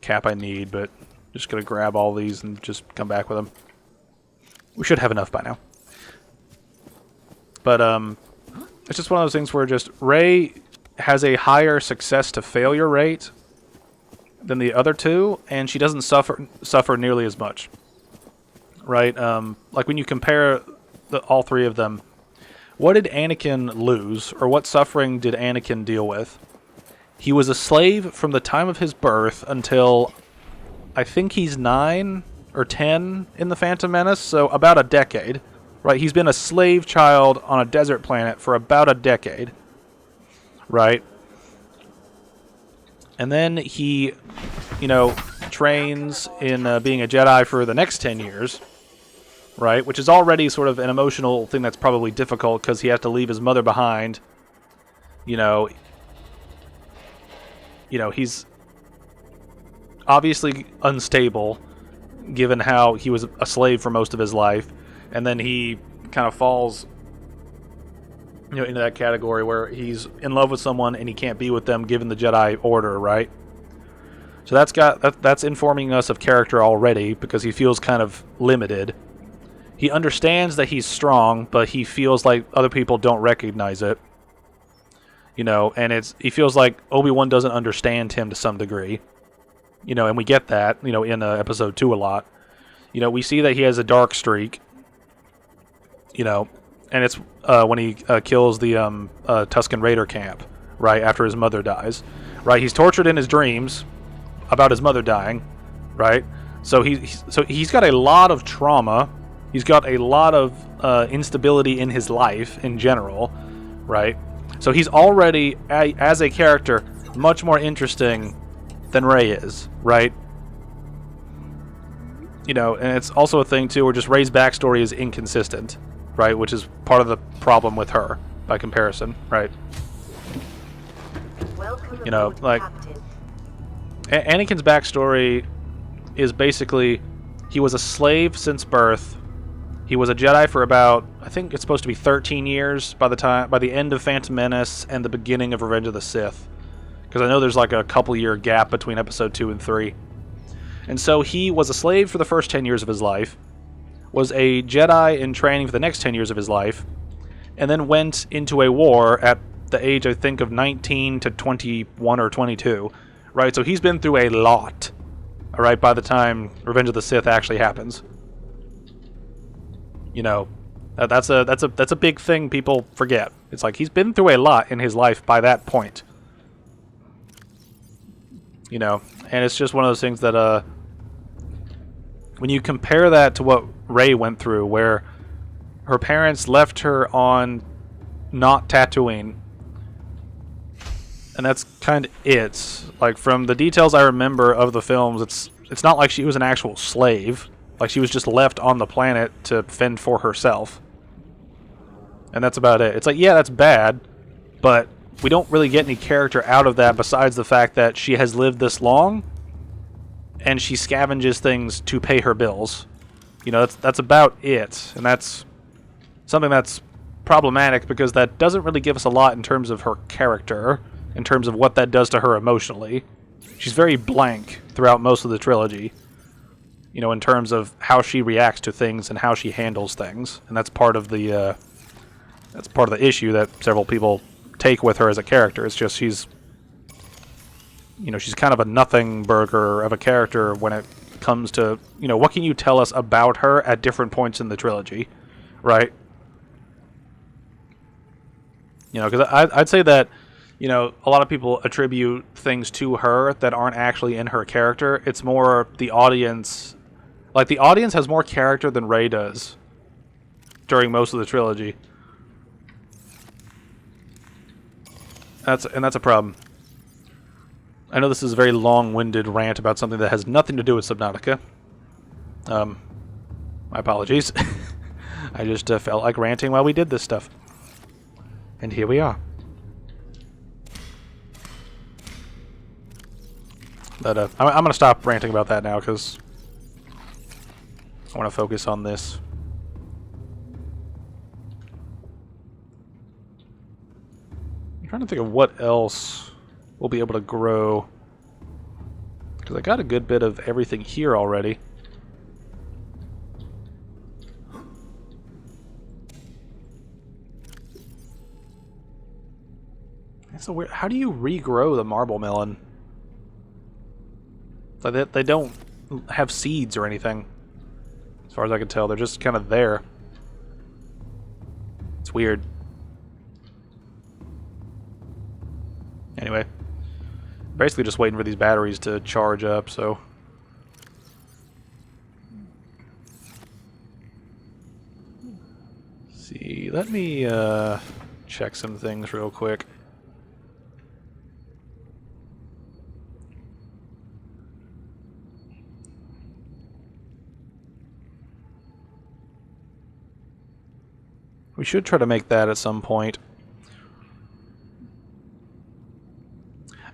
cap I need, but I'm just gonna grab all these and just come back with them. We should have enough by now. But it's just one of those things where just Rey has a higher success to failure rate than the other 2, and she doesn't suffer nearly as much, right? Like when you compare all 3 of them, what did Anakin lose, or what suffering did Anakin deal with? He was a slave from the time of his birth until I think he's 9 or 10 in the Phantom Menace, so about a decade, right? He's been a slave child on a desert planet for about a decade, right? And then he, you know, trains in being a Jedi for the next 10 years, right? Which is already sort of an emotional thing that's probably difficult because he has to leave his mother behind. You know, he's obviously unstable given how he was a slave for most of his life. And then he kind of falls, you know, into that category where he's in love with someone and he can't be with them given the Jedi order, right? So that's informing us of character already because he feels kind of limited. He understands that he's strong, but he feels like other people don't recognize it. You know, and he feels like Obi-Wan doesn't understand him to some degree. You know, and we get that, you know, in episode 2 a lot. You know, we see that he has a dark streak. You know, and it's when he kills the Tusken Raider camp, right, after his mother dies. Right, he's tortured in his dreams about his mother dying, right? So he's got a lot of trauma. He's got a lot of instability in his life in general, right? So he's already, as a character, much more interesting than Rey is, right? You know, and it's also a thing, too, where just Rey's backstory is inconsistent, right? Which is part of the problem with her, by comparison, right? Welcome You know, aboard, like, Captain. Anakin's backstory is basically, he was a slave since birth. He was a Jedi for about, I think it's supposed to be 13 years by the end of Phantom Menace and the beginning of Revenge of the Sith. Because I know there's like a couple year gap between episode 2 and 3. And so he was a slave for the first 10 years of his life, was a Jedi in training for the next 10 years of his life, and then went into a war at the age, I think, of 19 to 21 or 22, right? So he's been through a lot, all right, by the time Revenge of the Sith actually happens. You know, that's a big thing people forget. It's like he's been through a lot in his life by that point. You know, and it's just one of those things that when you compare that to what Rey went through, where her parents left her on not Tatooine, and that's kind of it. Like, from the details I remember of the films, it's not like she was an actual slave. Like, she was just left on the planet to fend for herself. And that's about it. It's like, yeah, that's bad, but we don't really get any character out of that besides the fact that she has lived this long and she scavenges things to pay her bills. You know, that's about it. And that's something that's problematic because that doesn't really give us a lot in terms of her character, in terms of what that does to her emotionally. She's very blank throughout most of the trilogy, you know, in terms of how she reacts to things and how she handles things. And that's part of the issue that several people take with her as a character. It's just she's kind of a nothing burger of a character when it comes to, you know, what can you tell us about her at different points in the trilogy, right? You know, because I'd say that, you know, a lot of people attribute things to her that aren't actually in her character. It's more the audience. Like, the audience has more character than Rey does during most of the trilogy. That's a problem. I know this is a very long-winded rant about something that has nothing to do with Subnautica. My apologies. I just felt like ranting while we did this stuff. And here we are. But I'm going to stop ranting about that now because I want to focus on this. I'm trying to think of what else we'll be able to grow, because I got a good bit of everything here already. It's so weird. How do you regrow the marble melon? Like, they don't have seeds or anything, as far as I can tell. They're just kind of there. It's weird. Anyway, basically just waiting for these batteries to charge up, so... Let's see, let me check some things real quick. We should try to make that at some point.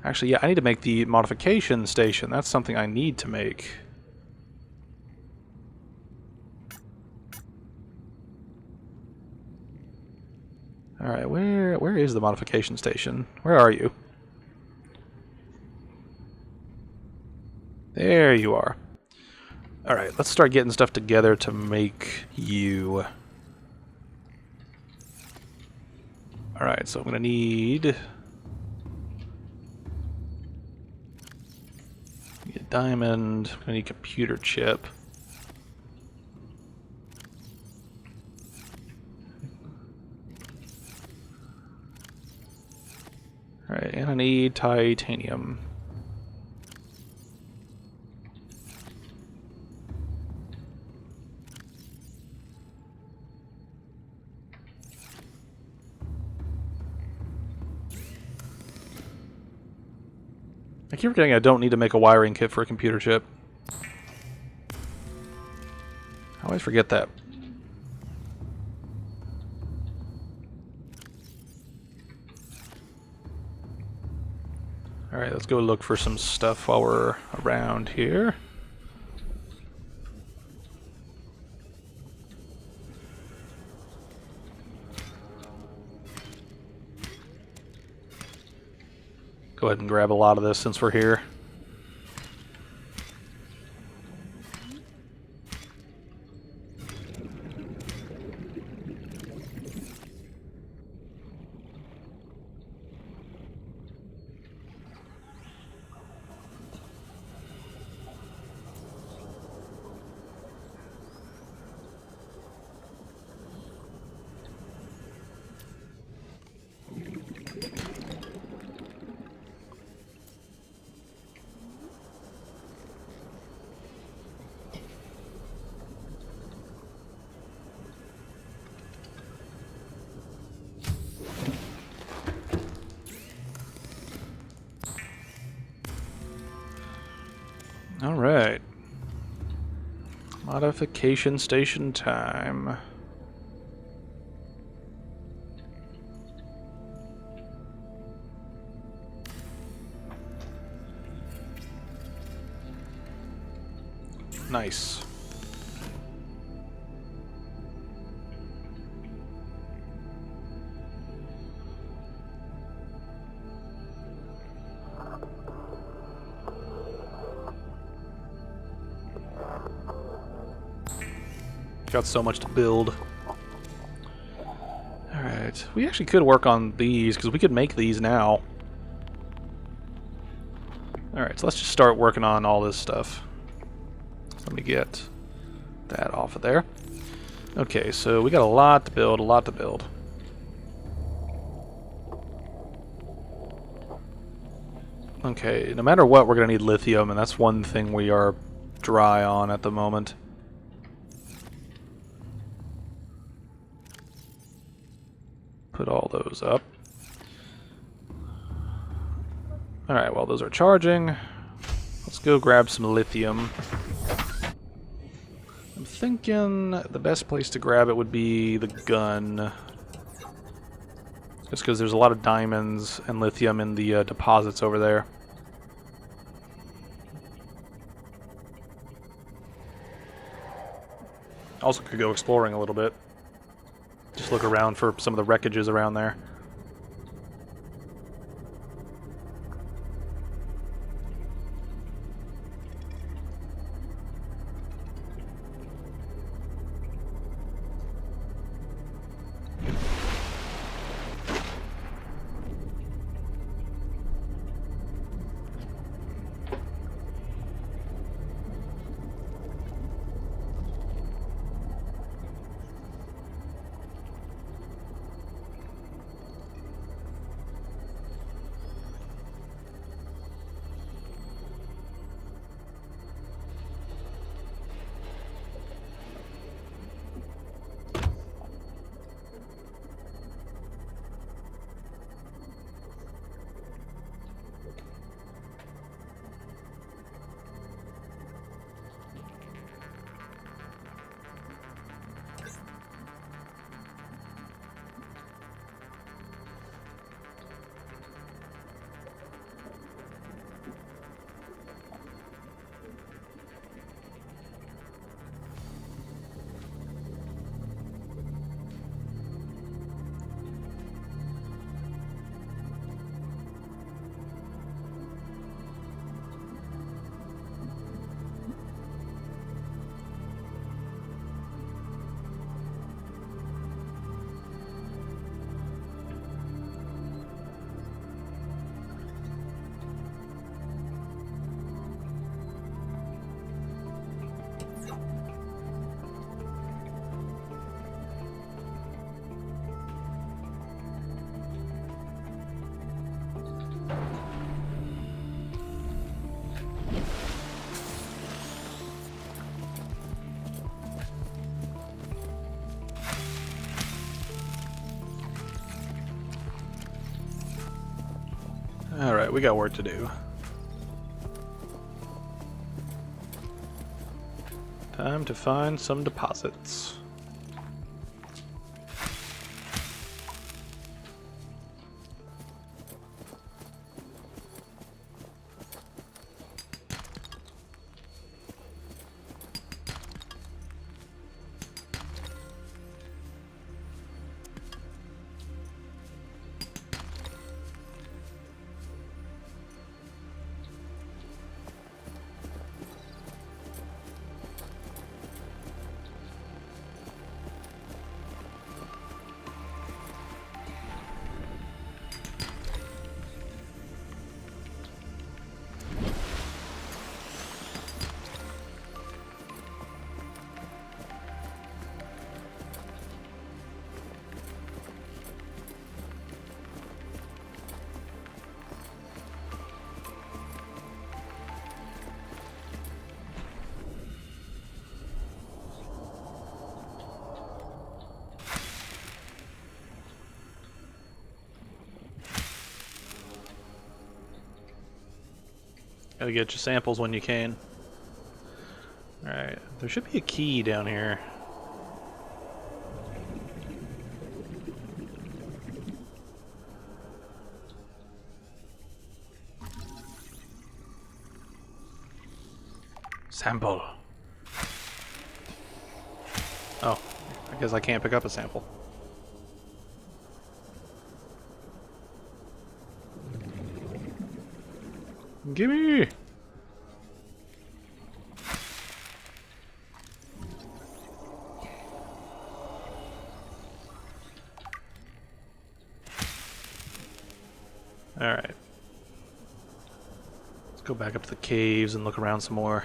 Actually, yeah, I need to make the modification station. That's something I need to make. Alright, where is the modification station? Where are you? There you are. Alright, let's start getting stuff together to make you. Alright, so I'm gonna need a diamond, I'm gonna need a computer chip. Alright, and I need titanium. I keep forgetting I don't need to make a wiring kit for a computer chip. I always forget that. Alright, let's go look for some stuff while we're around here. Go ahead and grab a lot of this since we're here. Modification station time. Nice. Got so much to build. Alright, we actually could work on these, because we could make these now. Alright, so let's just start working on all this stuff. So let me get that off of there. Okay, so we got a lot to build, a lot to build. Okay, no matter what, we're going to need lithium, and that's one thing we are dry on at the moment. Put all those up. Alright, well, those are charging. Let's go grab some lithium. I'm thinking the best place to grab it would be the gun. Just because there's a lot of diamonds and lithium in the deposits over there. Also could go exploring a little bit. Just look around for some of the wreckages around there. Alright, we got work to do. Time to find some deposits. Gotta get your samples when you can. Alright. There should be a key down here. Sample. Oh, I guess I can't pick up a sample. Gimme! Alright. Let's go back up to the caves and look around some more.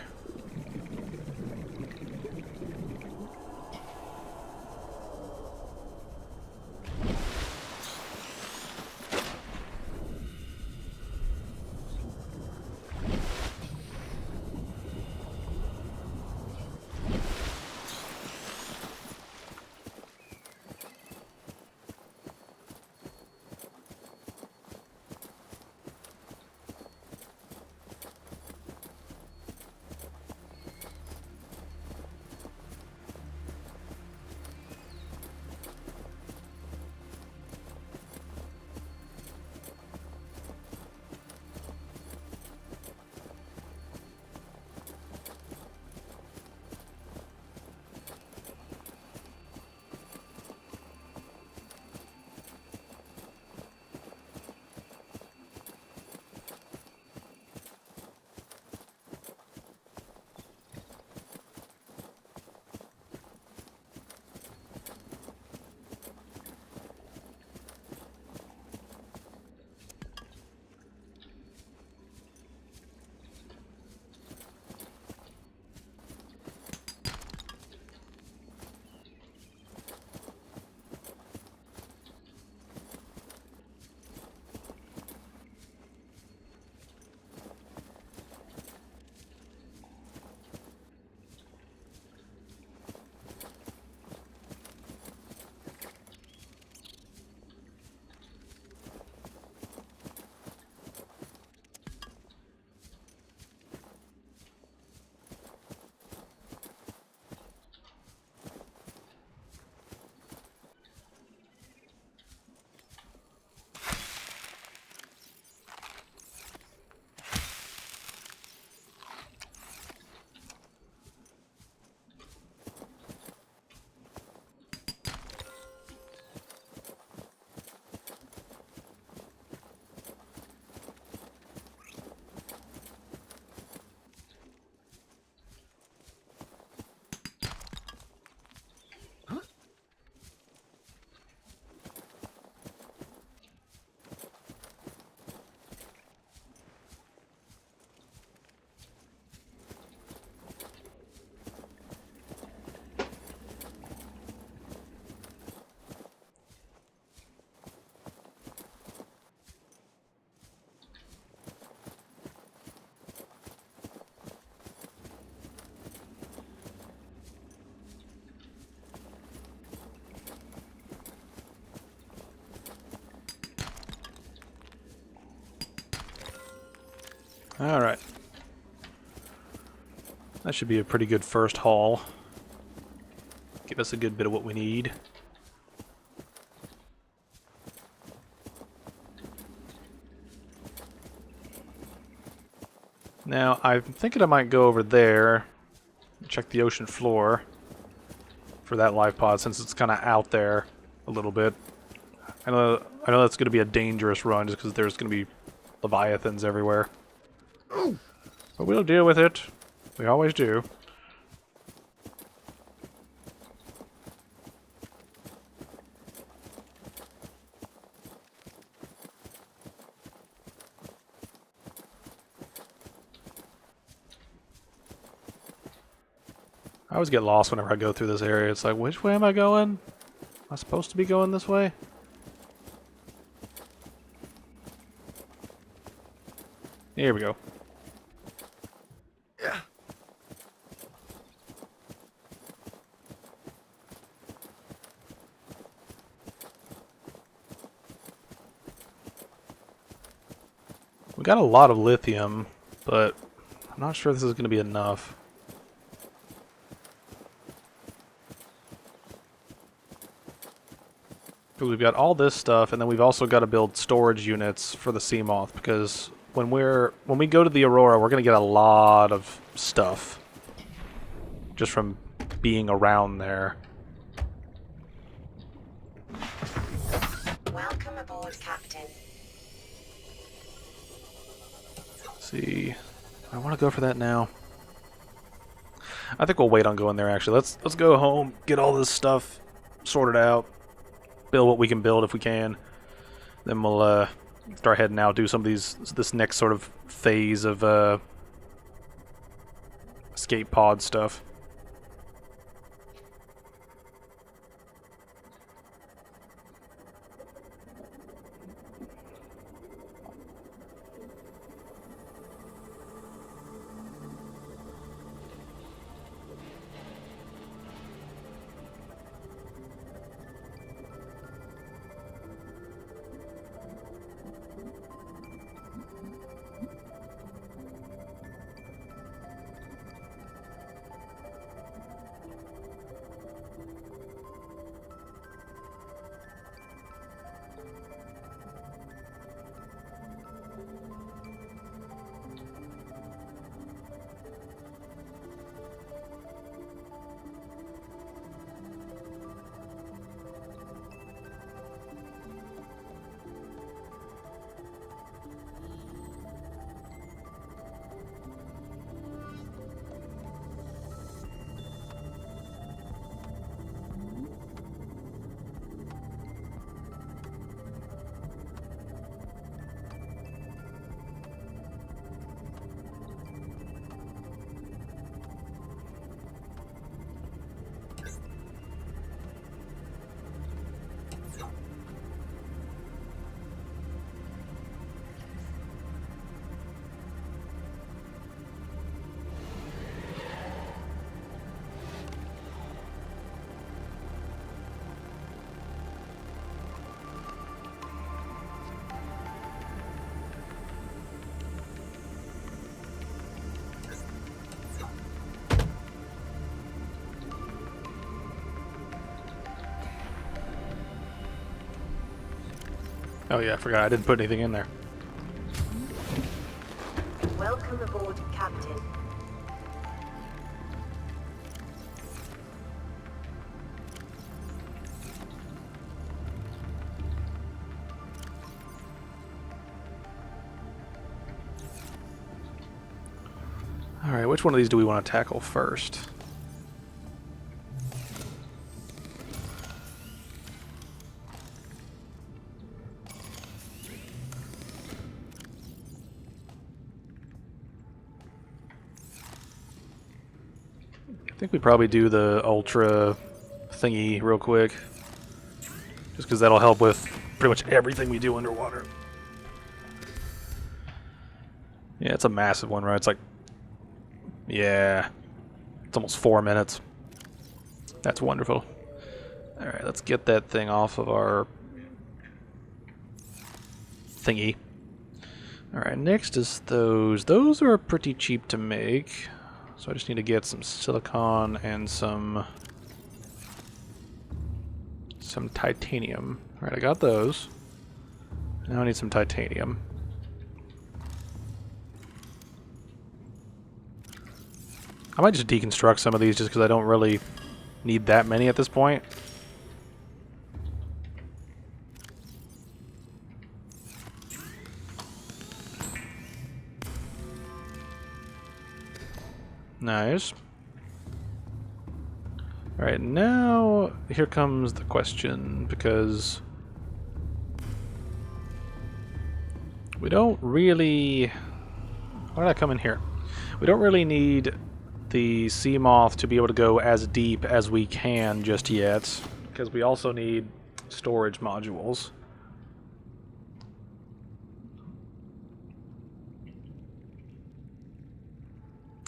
Alright. That should be a pretty good first haul. Give us a good bit of what we need. Now, I'm thinking I might go over there, check the ocean floor for that life pod, since it's kind of out there a little bit. I know that's going to be a dangerous run, just because there's going to be leviathans everywhere. But we'll deal with it. We always do. I always get lost whenever I go through this area. It's like, which way am I going? Am I supposed to be going this way? Here we go. Yeah. We got a lot of lithium, but I'm not sure this is going to be enough. We've got all this stuff, and then we've also got to build storage units for the Seamoth, because when we go to the Aurora, we're going to get a lot of stuff just from being around there. Welcome aboard, Captain. Let's see. I want to go for that now. I think we'll wait on going there, actually. Let's go home, get all this stuff sorted out, build what we can build if we can. Then we'll start heading out, do some of this next sort of phase of escape pod stuff. Oh yeah, I forgot. I didn't put anything in there. Welcome aboard, Captain. Alright, which one of these do we want to tackle first? I think we probably do the ultra thingy real quick. Just because that'll help with pretty much everything we do underwater. Yeah, it's a massive one, right? It's like... yeah. It's almost 4 minutes. That's wonderful. Alright, let's get that thing off of our... thingy. Alright, next is those. Those are pretty cheap to make. So I just need to get some silicon and some titanium. Alright, I got those. Now I need some titanium. I might just deconstruct some of these just because I don't really need that many at this point. Nice. Alright, now here comes the question, because we don't really... why did I come in here? We don't really need the Seamoth to be able to go as deep as we can just yet, because we also need storage modules.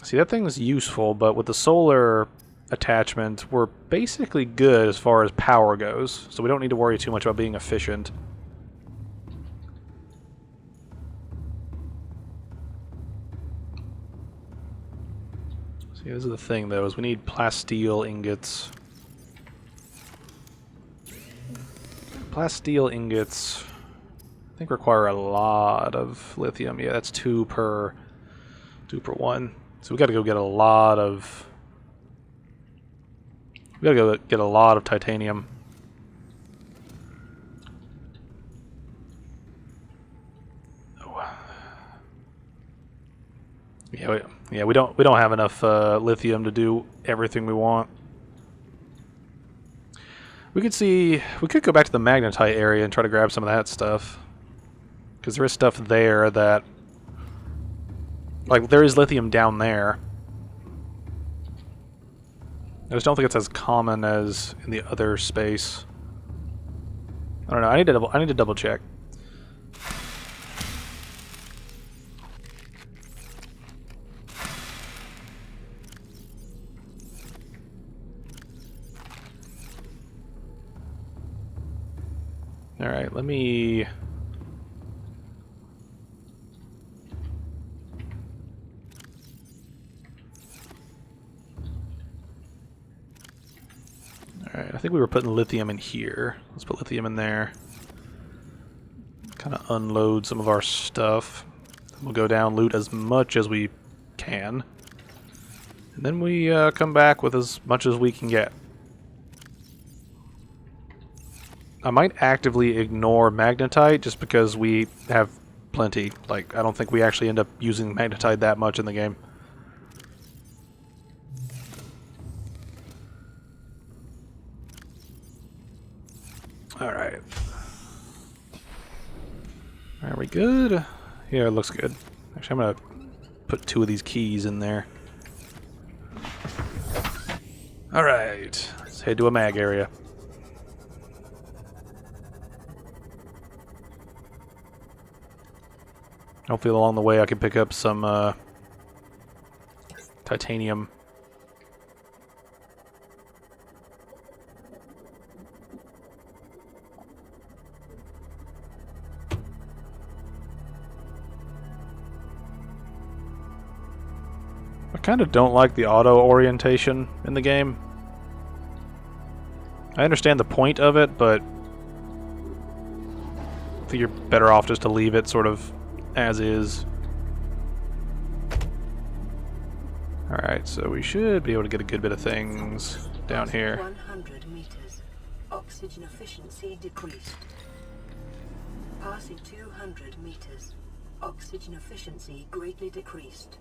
See, that thing's useful, but with the solar attachment, we're basically good as far as power goes, so we don't need to worry too much about being efficient. See, this is the thing, though, is we need plasteel ingots. Plasteel ingots, I think, require a lot of lithium. Yeah, that's 2 per 1. So we got to go get a lot of. We got to go get a lot of titanium. Yeah, we don't have enough lithium to do everything we want. We could go back to the magnetite area and try to grab some of that stuff, because there is stuff there that, like, there is lithium down there. I just don't think it's as common as in the other space. I don't know. I need to double check. All right, let me. Alright, I think we were putting lithium in here. Let's put lithium in there. Kind of unload some of our stuff. We'll go down, loot as much as we can. And then we come back with as much as we can get. I might actively ignore magnetite just because we have plenty. Like, I don't think we actually end up using magnetite that much in the game. Alright. Are we good? Yeah, it looks good. Actually, I'm gonna put 2 of these keys in there. Alright. Let's head to a mag area. Hopefully along the way I can pick up some titanium. I kind of don't like the auto orientation in the game. I understand the point of it, but I think you're better off just to leave it sort of as is. Alright, so we should be able to get a good bit of things down here. 100 meters. Oxygen efficiency decreased. Passing 200 meters. Oxygen efficiency greatly decreased.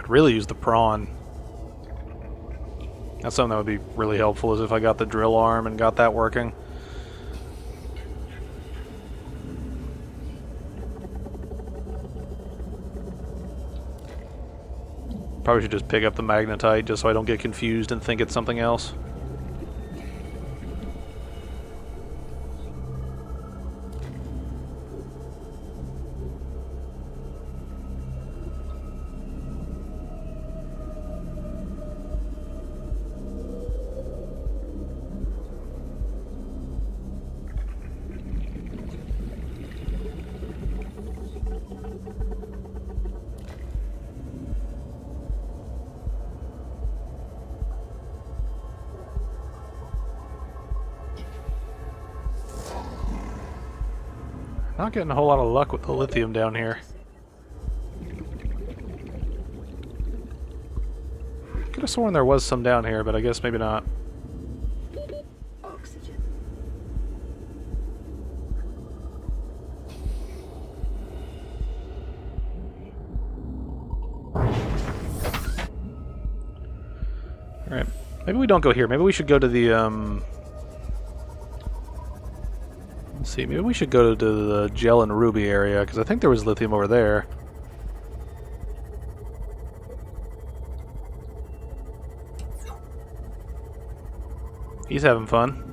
Really use the prawn. That's something that would be really helpful, is if I got the drill arm and got that working. Probably should just pick up the magnetite just so I don't get confused and think it's something else. Not getting a whole lot of luck with the lithium down here. Could have sworn there was some down here, but I guess maybe not. Oxygen. Alright. Maybe we don't go here. Maybe we should go to the, let's see, maybe we should go to the gel and ruby area, because I think there was lithium over there. He's having fun.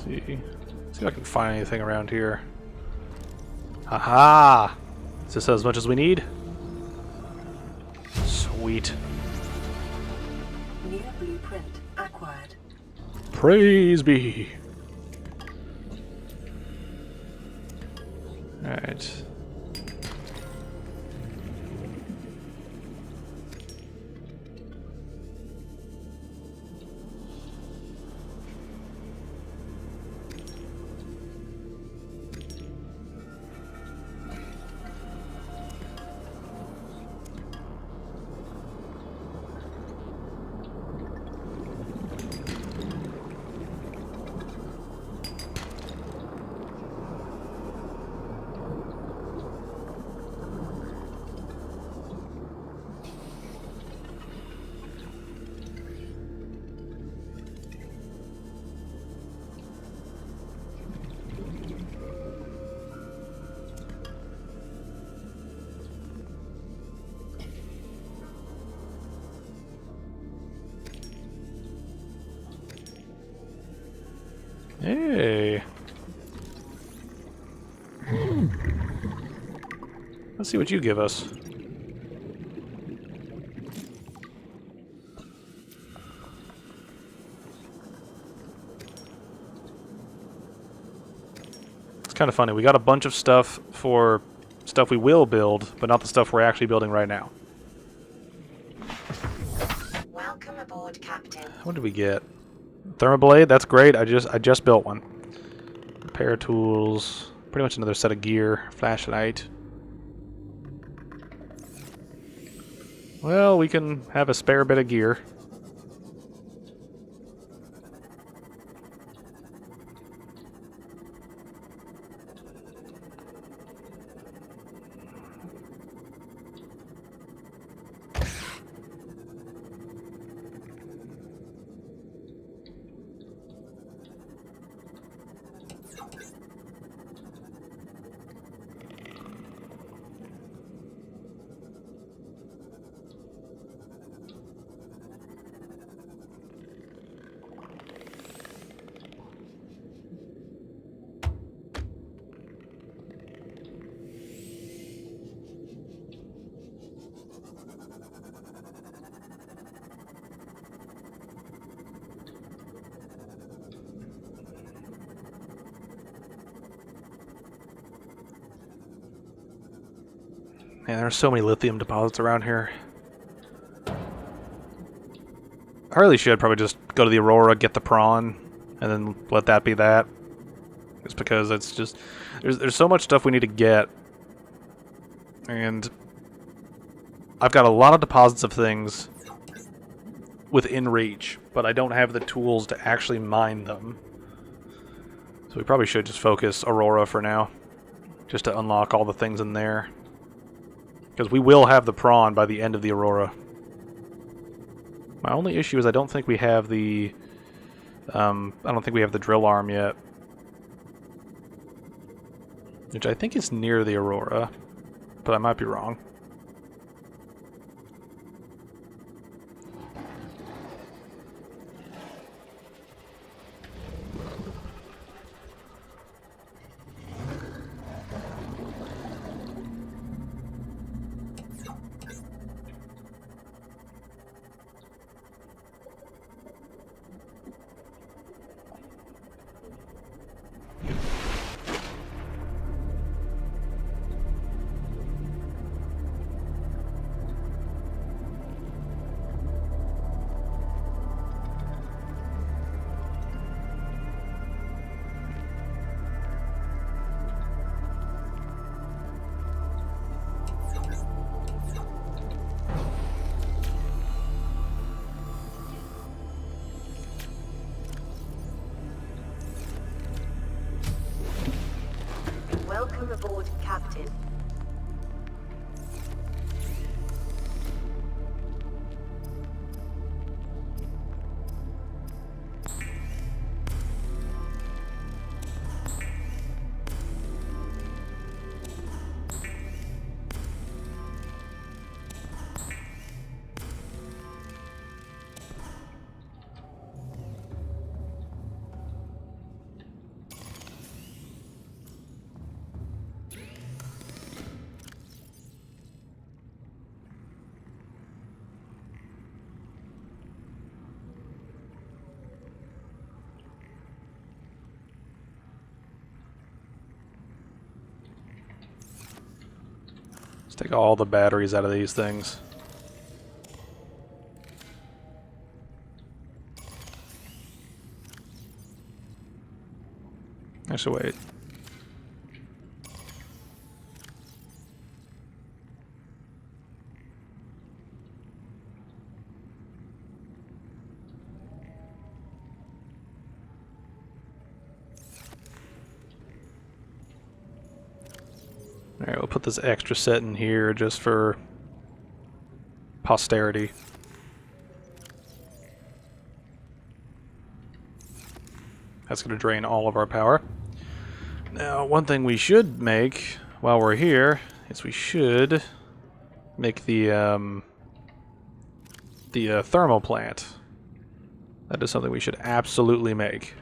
See if I can find anything around here. Haha! Is this as much as we need? Sweet. New blueprint acquired. Praise be. Alright. Hey. Let's see what you give us. It's kind of funny. We got a bunch of stuff for stuff we will build, but not the stuff we're actually building right now. Welcome aboard, Captain. What did we get? Thermoblade, that's great. I just built one. Repair tools, pretty much another set of gear, flashlight. Well, we can have a spare bit of gear. Man, there are so many lithium deposits around here. I really should probably just go to the Aurora, get the prawn, and then let that be that. Just because it's just... There's so much stuff we need to get. And I've got a lot of deposits of things within reach, but I don't have the tools to actually mine them. So we probably should just focus Aurora for now. Just to unlock all the things in there. Because we will have the prawn by the end of the Aurora. My only issue is I don't think we have the... I don't think we have the drill arm yet. Which I think is near the Aurora. But I might be wrong. Welcome aboard, Captain. Take all the batteries out of these things. Actually, wait. Alright, we'll put this extra set in here just for posterity. That's going to drain all of our power. Now, one thing we should make while we're here is we should make the thermal plant. That is something we should absolutely make.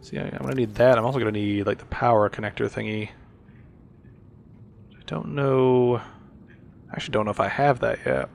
See, I'm going to need that. I'm also going to need like the power connector thingy. I don't know. I actually don't know if I have that yet.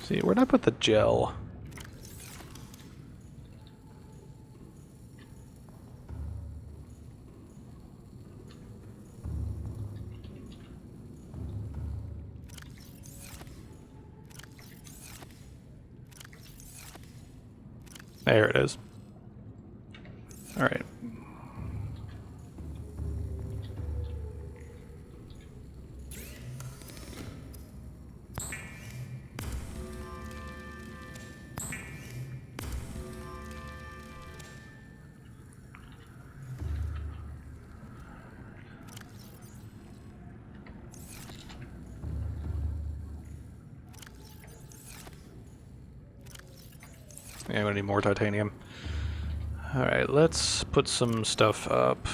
See, where'd I put the gel? There it is. Alright. Yeah, I'm gonna need more titanium. Alright, let's put some stuff up.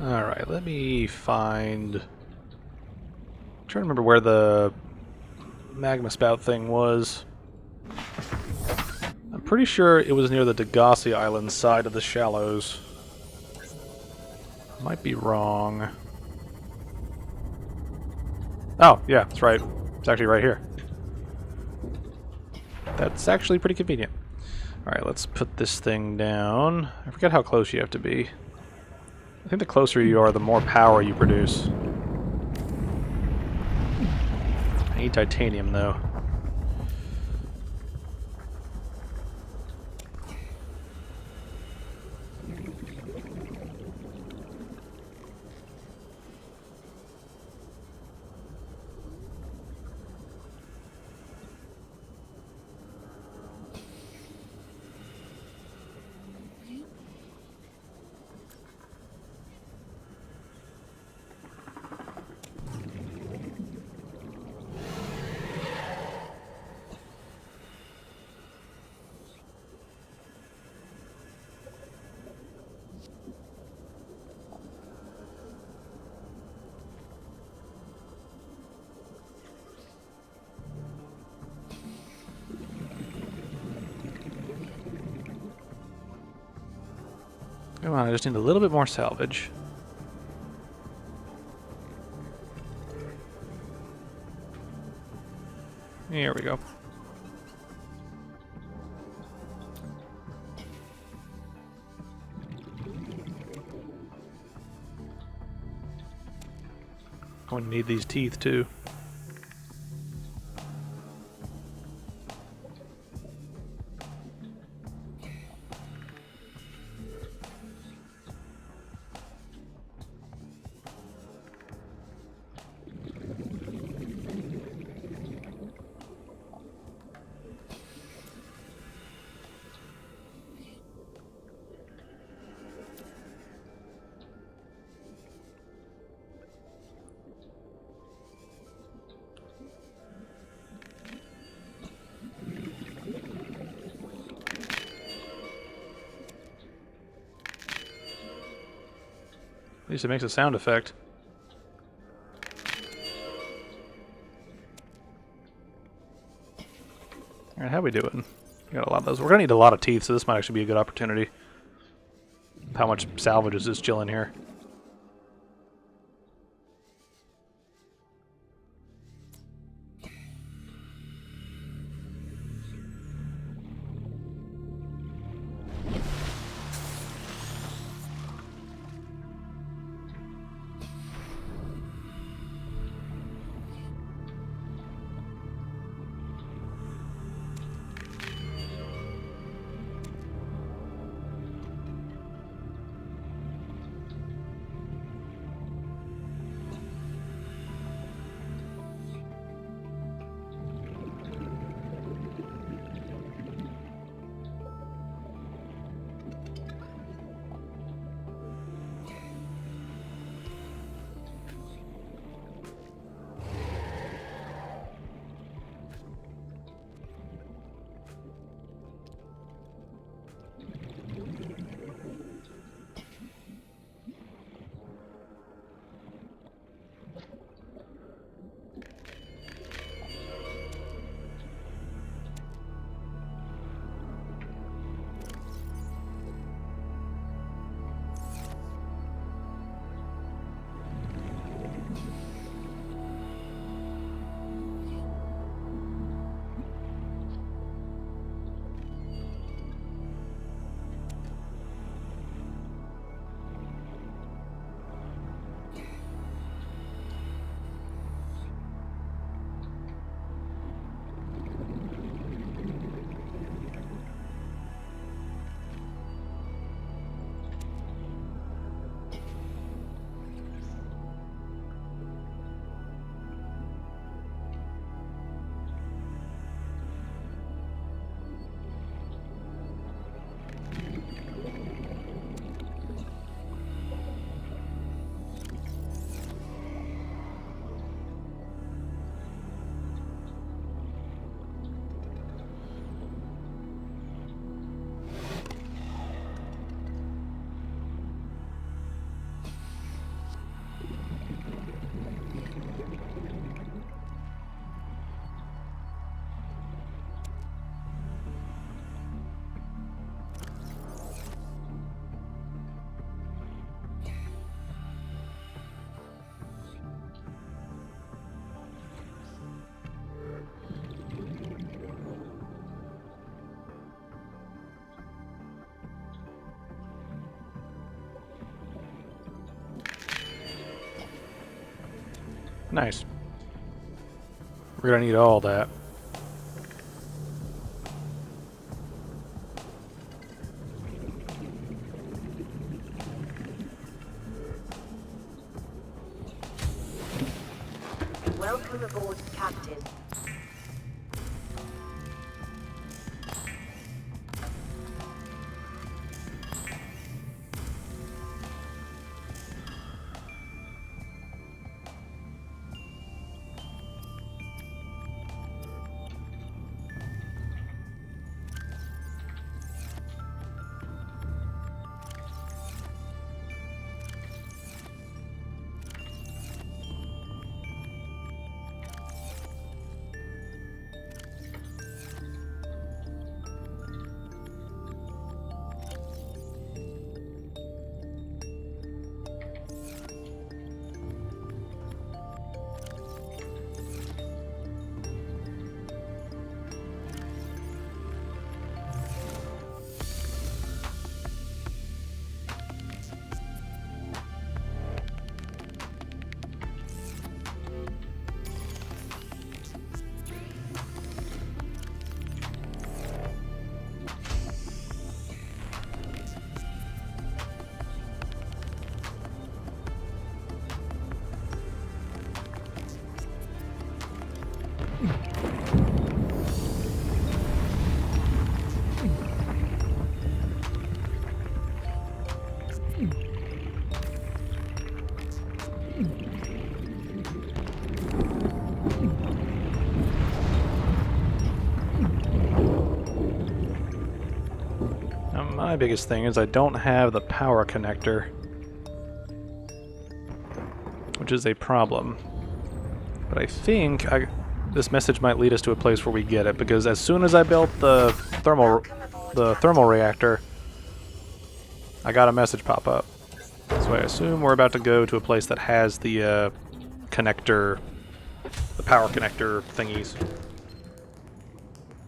Alright, let me find... I'm trying to remember where the magma spout thing was. I'm pretty sure it was near the Degassi Island side of the shallows. Might be wrong. Oh, yeah, that's right. It's actually right here. That's actually pretty convenient. Alright, let's put this thing down. I forget how close you have to be. I think the closer you are, the more power you produce. I need titanium, though. Come on, I just need a little bit more salvage. Here we go. Going to need these teeth too. At least it makes a sound effect. Alright, how we doing? We got a lot of those. We're gonna need a lot of teeth, so this might actually be a good opportunity. How much salvage is this chilling here? Nice. We're gonna need all that. Welcome aboard, Captain. My biggest thing is I don't have the power connector, which is a problem. But I think this message might lead us to a place where we get it, because as soon as I built the thermal reactor, I got a message pop up. So I assume we're about to go to a place that has the connector, the power connector thingies.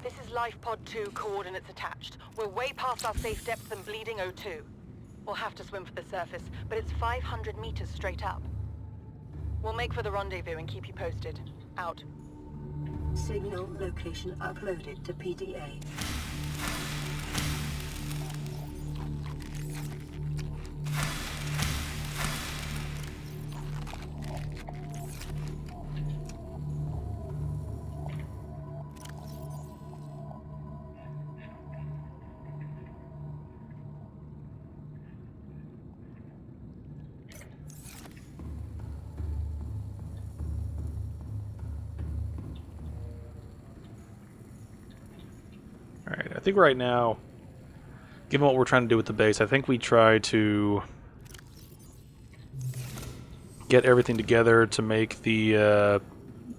This is Life Pod 2, coordinates attached. We're way past our safe depth and bleeding O2. We'll have to swim for the surface, but it's 500 meters straight up. We'll make for the rendezvous and keep you posted. Out. Signal location uploaded to PDA. Alright, I think right now, given what we're trying to do with the base, I think we try to get everything together to make the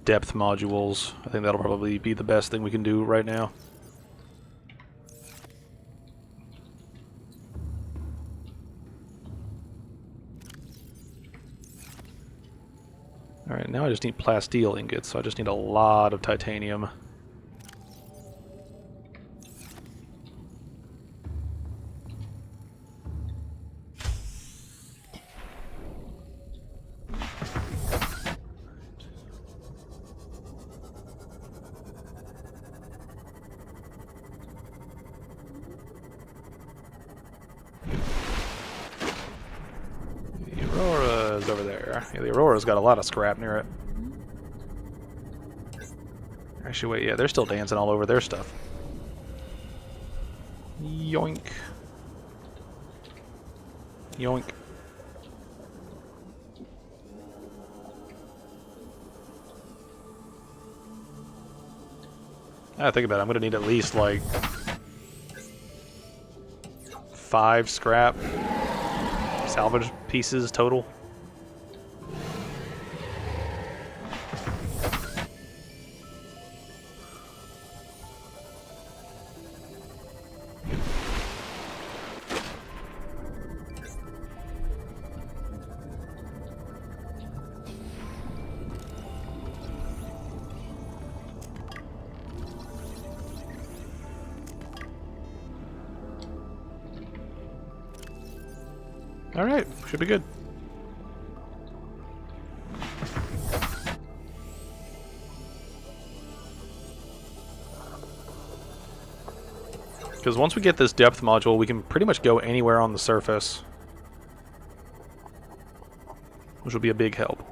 depth modules. I think that'll probably be the best thing we can do right now. Alright, now I just need plasteel ingots, so I just need a lot of titanium. Aurora's over there. Yeah, the Aurora's got a lot of scrap near it. Actually, wait, yeah, they're still dancing all over their stuff. Yoink. Yoink. I think about it, I'm gonna need at least like 5 scrap salvage pieces total. Alright, should be good. Because once we get this depth module, we can pretty much go anywhere on the surface, which will be a big help.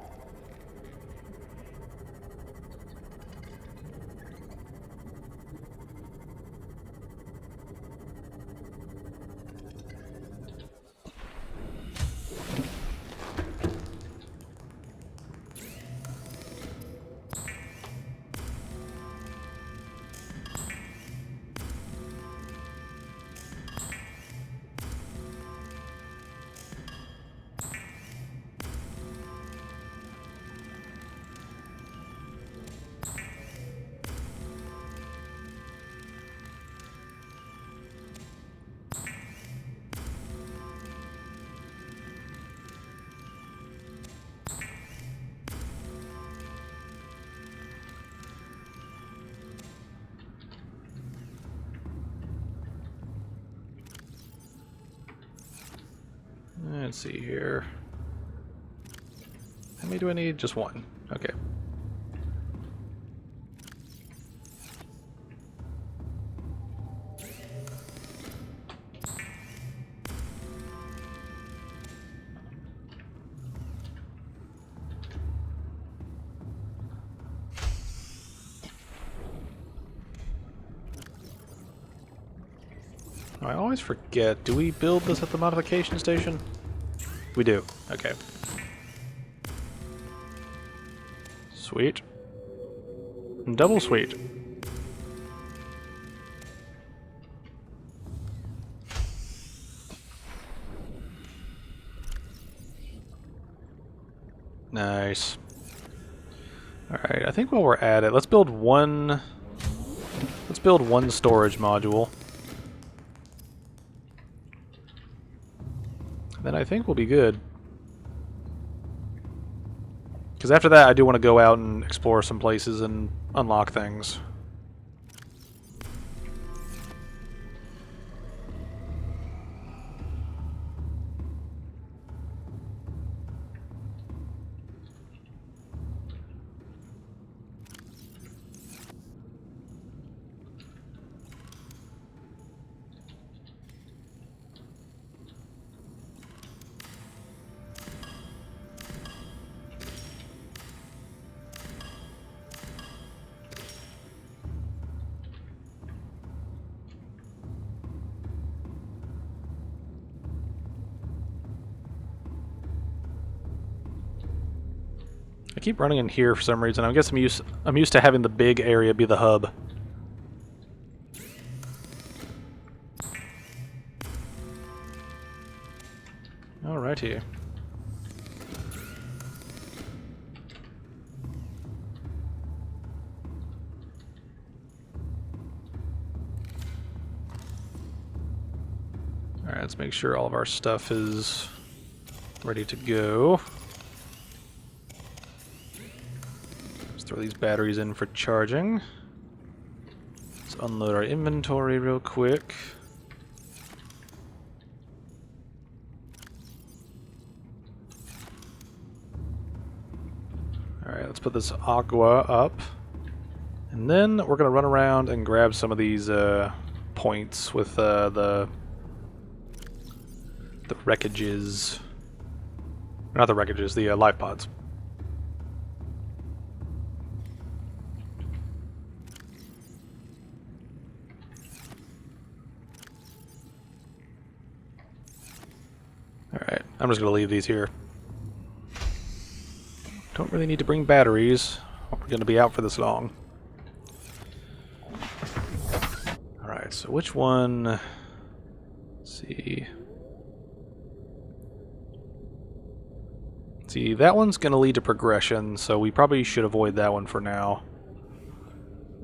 Let's see here. How many do I need? Just one. Okay. I always forget. Do we build this at the modification station? We do. Okay. Sweet. Double sweet. Nice. Alright, I think while we're at it, let's build one storage module. Then I think we'll be good. Because after that, I do want to go out and explore some places and unlock things. I keep running in here for some reason. I guess I'm used to having the big area be the hub. Alrighty. Alright, let's make sure all of our stuff is ready to go. Let's throw these batteries in for charging. Let's unload our inventory real quick. Alright, let's put this aqua up. And then we're going to run around and grab some of these points with the wreckages. Not the wreckages, the life pods. Alright, I'm just going to leave these here. Don't really need to bring batteries. We're going to be out for this long. Alright, so which one... Let's see... See, that one's going to lead to progression, so we probably should avoid that one for now.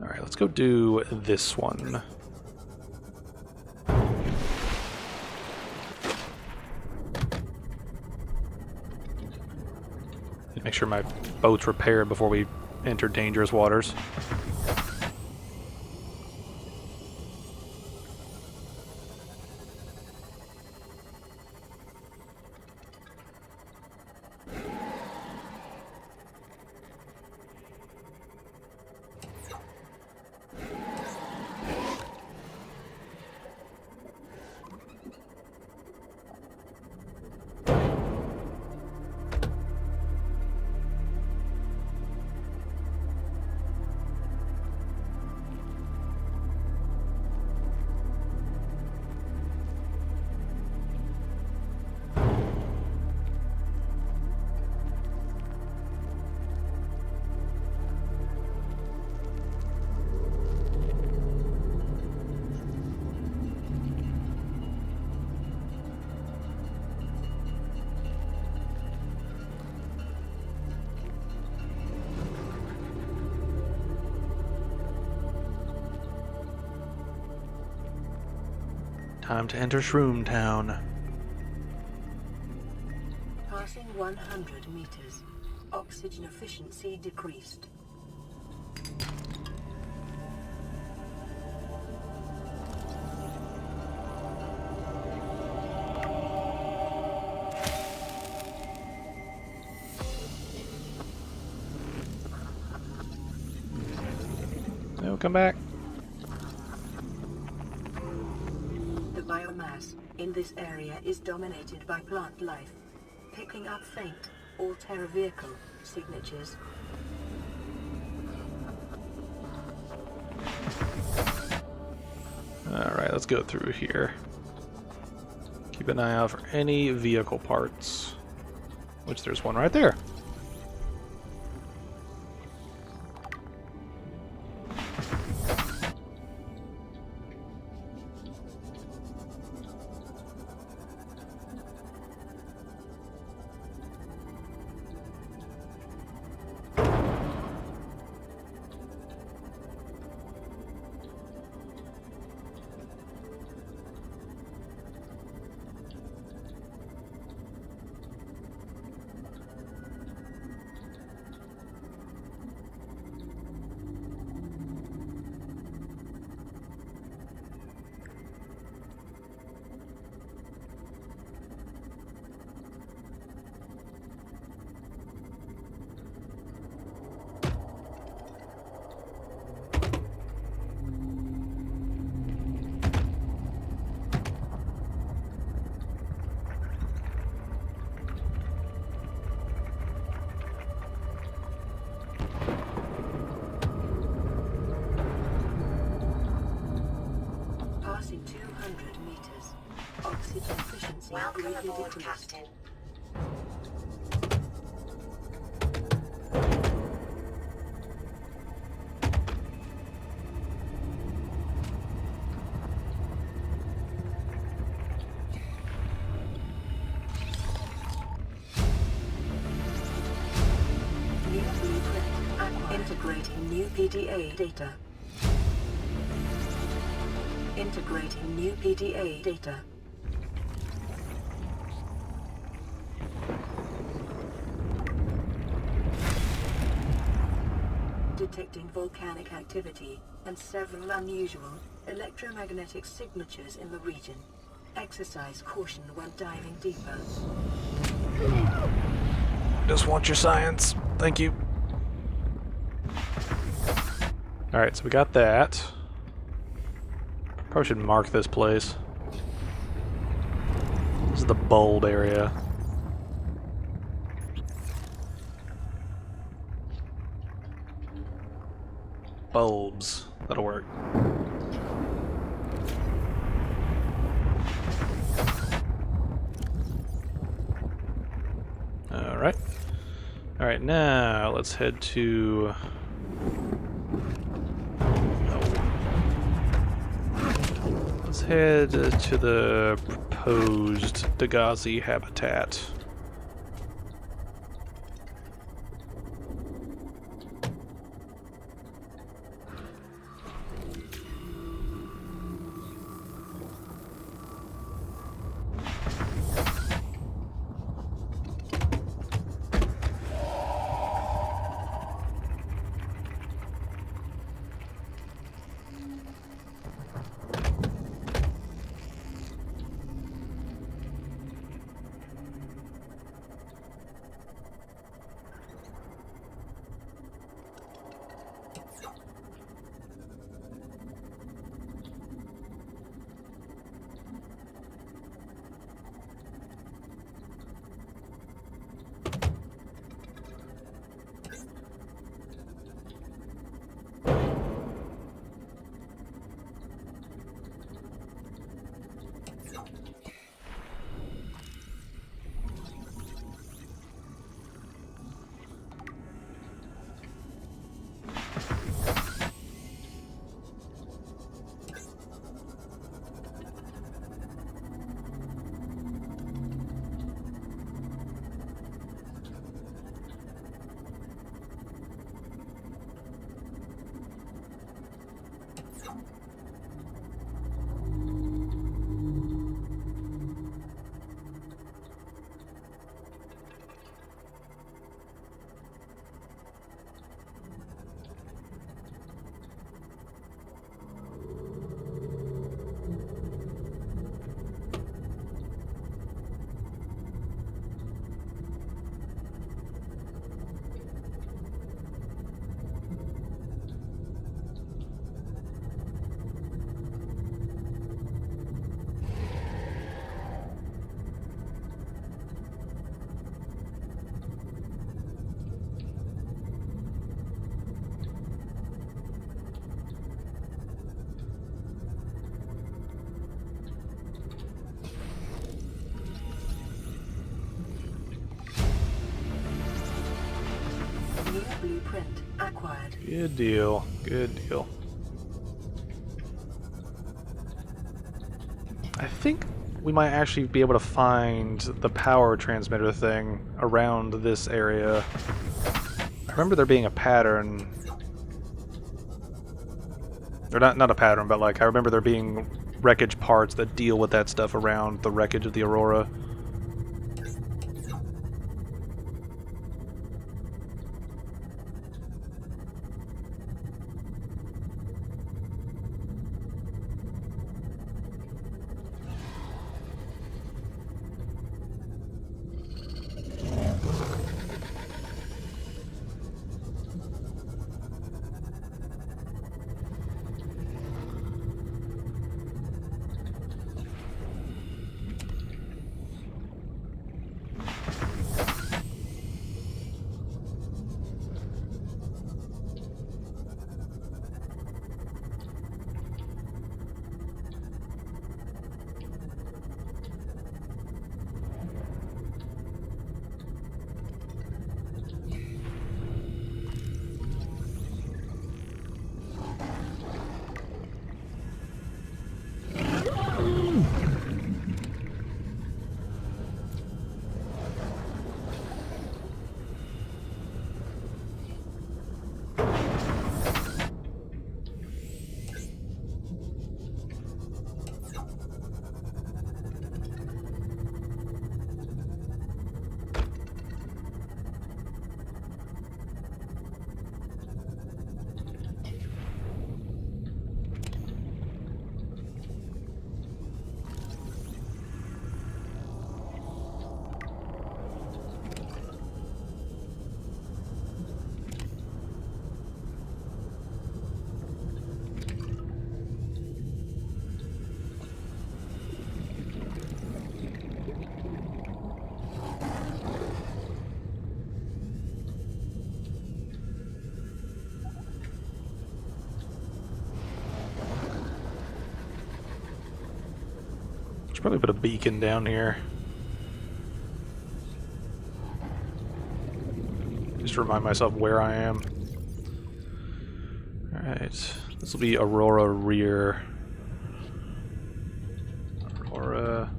Alright, let's go do this one. Make sure my boat's repaired before we enter dangerous waters. Time to enter Shroom Town. Passing 100 meters. Oxygen efficiency decreased. No, come back. The biomass in this area is dominated by plant life, picking up faint or terror vehicle signatures. Alright, let's go through here. Keep an eye out for any vehicle parts. Which there's one right there. meters. Oxygen efficiency greatly decreased. New blueprint. Integrating new PDA data. Integrating new PDA data. Detecting volcanic activity and several unusual electromagnetic signatures in the region. Exercise caution when diving deeper. Just want your science. Thank you. Alright, so we got that. Probably should mark this place. This is the bulb area. Bulbs. That'll work. Alright. Alright, now let's head to... Let's head to the proposed Dagazi habitat. New blueprint acquired. Good deal. Good deal. I think we might actually be able to find the power transmitter thing around this area. I remember there being a pattern. Or not a pattern, but like I remember there being wreckage parts that deal with that stuff around the wreckage of the Aurora. Should probably put a beacon down here. Just to remind myself where I am. Alright. This will be Aurora rear. Aurora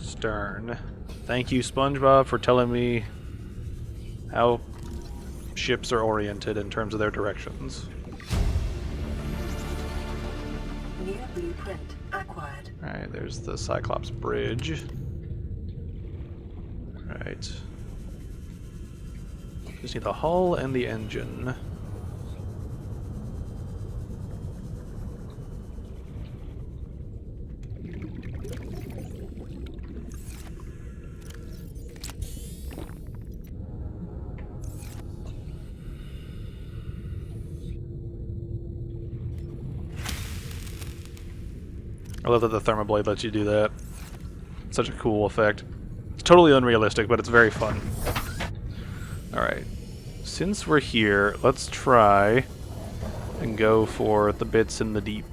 stern. Thank you, SpongeBob, for telling me how ships are oriented in terms of their directions. New blueprint acquired. Alright, there's the Cyclops Bridge. Alright. Just need the hull and the engine. I love that the Thermoblade lets you do that. It's such a cool effect. It's totally unrealistic, but it's very fun. Alright. Since we're here, let's try and go for the bits in the deep.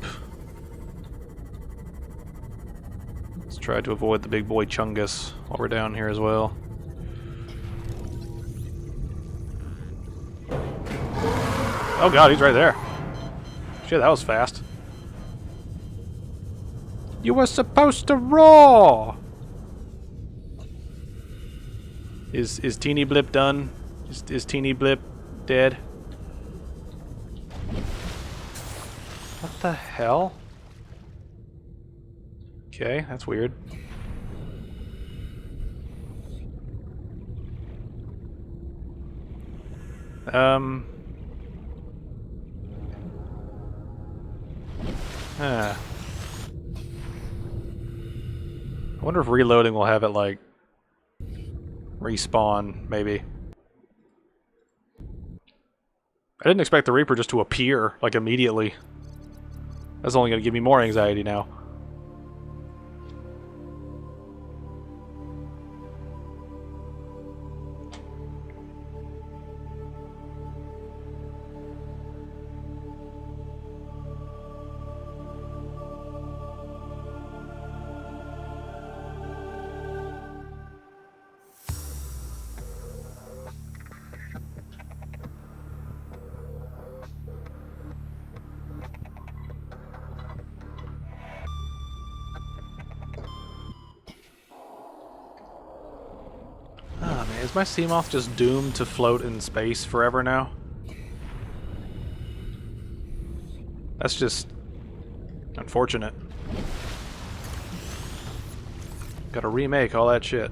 Let's try to avoid the big boy Chungus while we're down here as well. Oh god, he's right there. Shit, that was fast. You were supposed to roar! Is Teeny Blip done? Is Teeny Blip dead? What the hell? Okay, that's weird. I wonder if reloading will have it, like, respawn, maybe. I didn't expect the Reaper just to appear, like, immediately. That's only going to give me more anxiety now. Oh man, is my Seamoth just doomed to float in space forever now? That's just unfortunate. Gotta remake all that shit.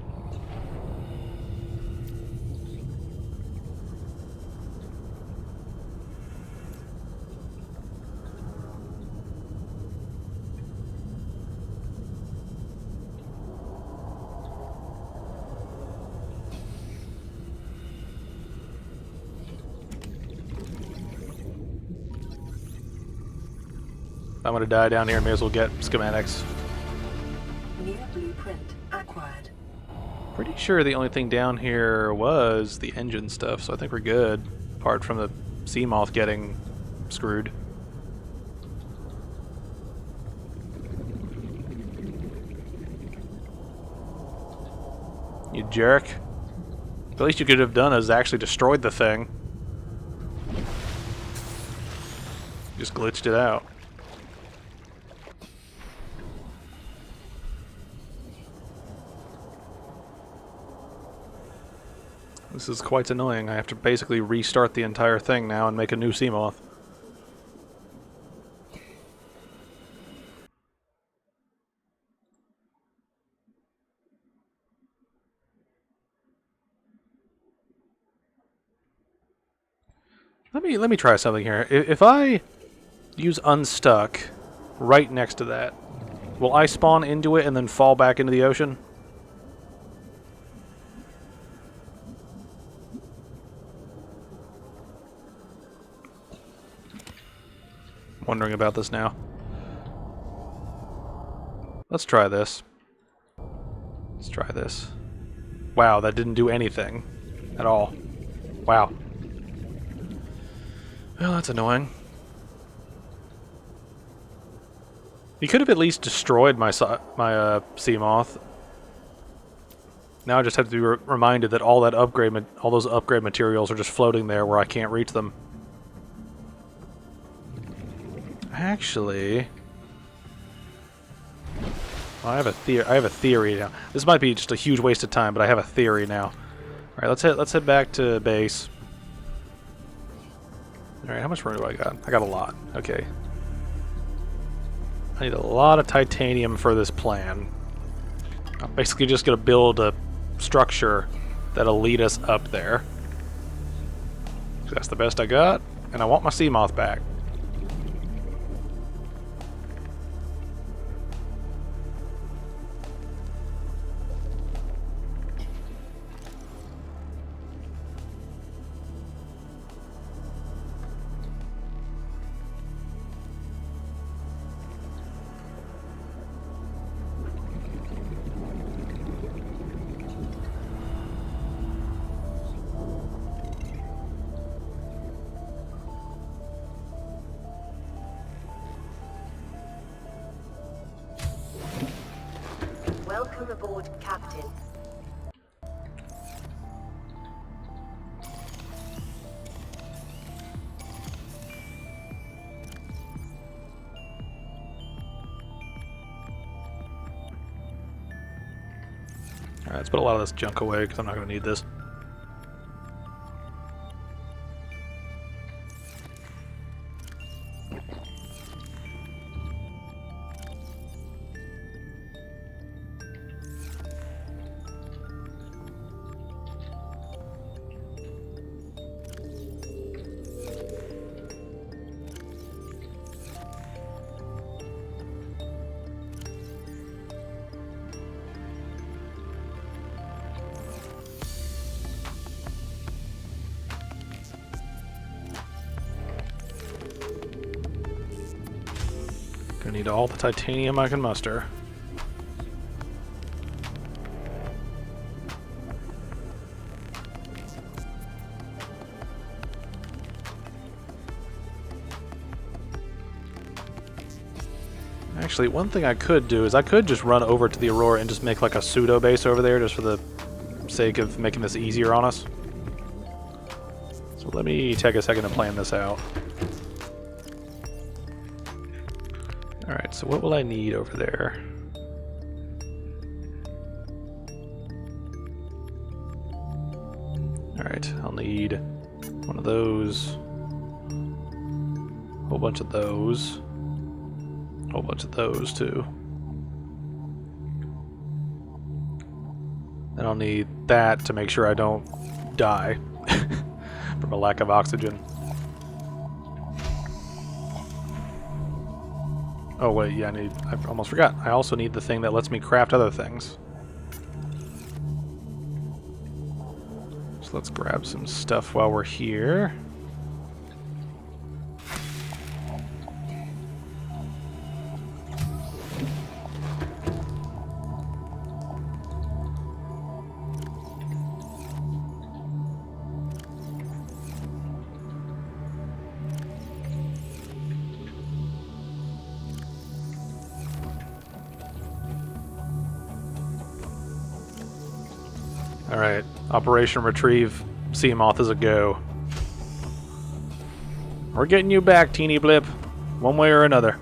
I'm gonna die down here, may as well get schematics. New blueprint acquired. Pretty sure the only thing down here was the engine stuff, so I think we're good. Apart from the Seamoth getting screwed. You jerk. The least you could have done is actually destroyed the thing. Just glitched it out. This is quite annoying. I have to basically restart the entire thing now and make a new Seamoth. Let me try something here. If I use Unstuck right next to that, will I spawn into it and then fall back into the ocean? Wondering about this now. Let's try this. Let's try this. Wow, that didn't do anything at all. Wow. Well, that's annoying. He could have at least destroyed my sea moth. Now I just have to be reminded that all those upgrade materials are just floating there where I can't reach them. Actually, I have a theory now. This might be just a huge waste of time, but I have a theory now. All right, let's head back to base. All right, how much room do I got? I got a lot. Okay. I need a lot of titanium for this plan. I'm basically just going to build a structure that'll lead us up there. That's the best I got, and I want my sea moth back. Welcome aboard, Captain. Alright, let's put a lot of this junk away because I'm not going to need this. Gonna need all the titanium I can muster. Actually, one thing I could do is I could just run over to the Aurora and just make like a pseudo base over there just for the sake of making this easier on us. So let me take a second to plan this out. Alright, so what will I need over there? Alright, I'll need one of those, a whole bunch of those, a whole bunch of those too. Then I'll need that to make sure I don't die from a lack of oxygen. Oh wait, yeah, I almost forgot. I also need the thing that lets me craft other things. So let's grab some stuff while we're here. Alright, Operation Retrieve Sea Moth is a go. We're getting you back, Teeny Blip, one way or another.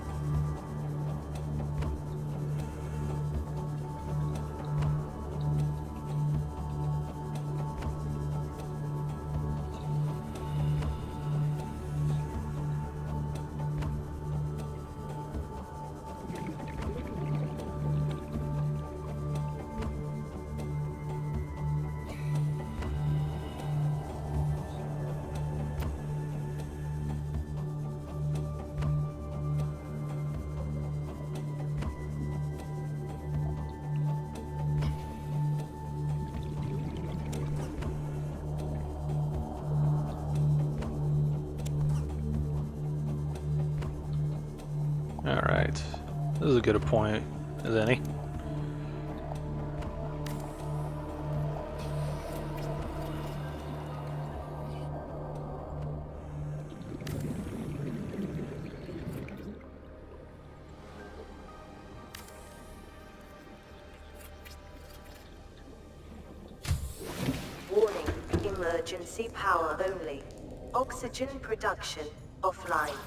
Alright, this is as good a point as any. emergency power only. Oxygen production offline.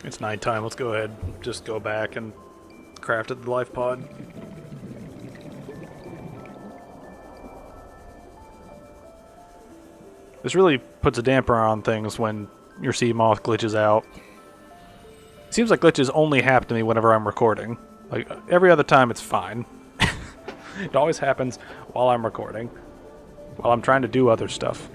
It's nighttime. Let's go ahead. Just go back and craft the life pod. This really puts a damper on things when your sea moth glitches out. It seems like glitches only happen to me whenever I'm recording. Like, every other time it's fine. It always happens while I'm recording. While I'm trying to do other stuff.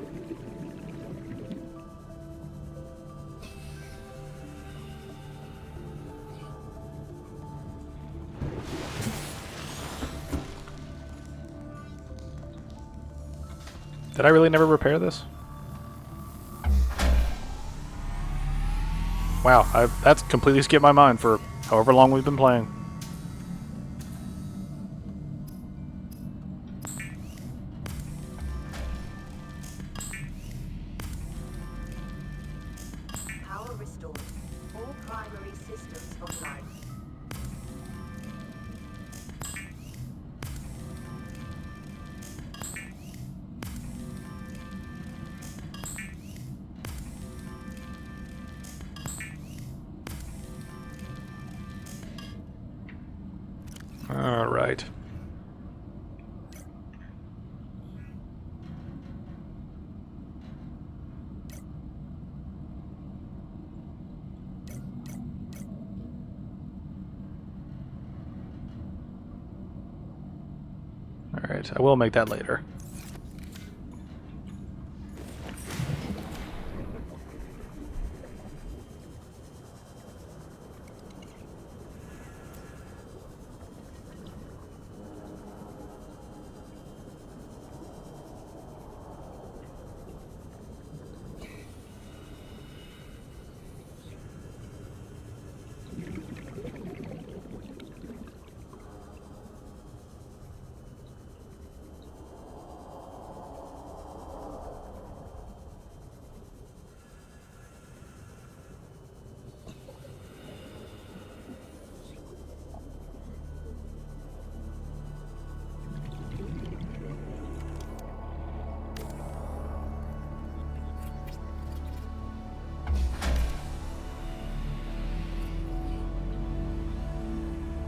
Did I really never repair this? Wow, that's completely skipped my mind for however long we've been playing. Power restored. All primary systems online. All right. Alright, I will make that later.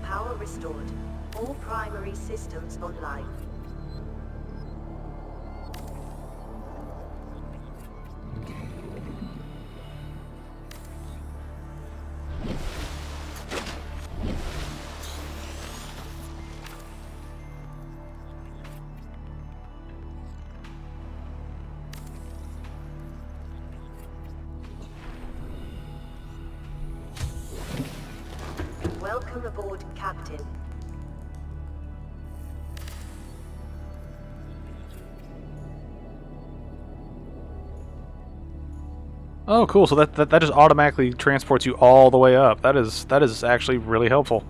Power restored. All primary systems online. Welcome aboard, Captain. Oh, cool. So that just automatically transports you all the way up. That is actually really helpful.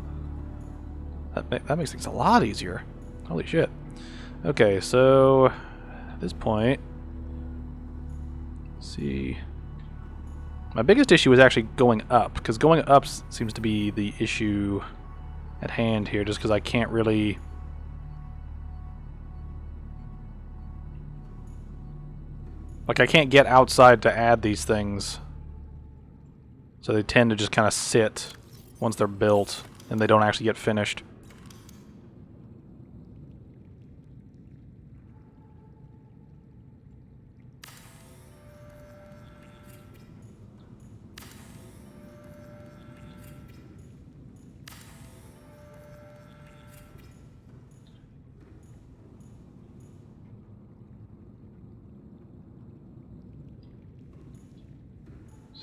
That makes things a lot easier. Holy shit. Okay, so at this point, let's see. My biggest issue is actually going up, because going up seems to be the issue at hand here, just because I can't really... Like, I can't get outside to add these things. So they tend to just kind of sit once they're built, and they don't actually get finished.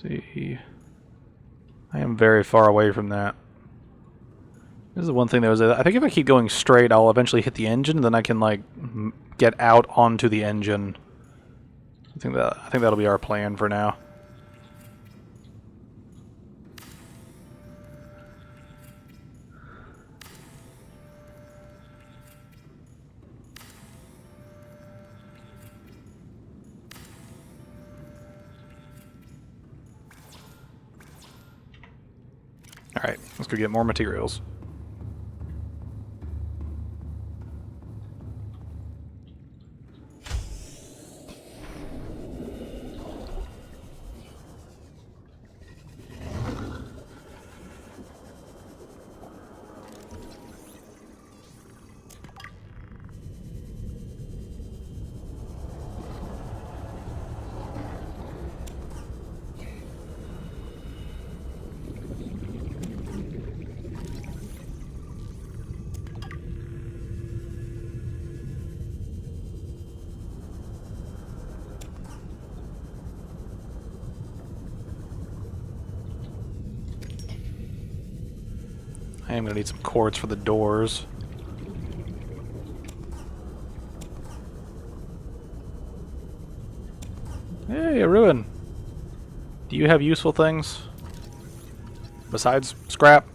See, I am very far away from that. This is the one thing that was. I think if I keep going straight, I'll eventually hit the engine. Then I can like get out onto the engine. I think that'll be our plan for now. Alright, let's go get more materials. I am going to need some cords for the doors. Hey, a ruin. Do you have useful things? Besides scrap?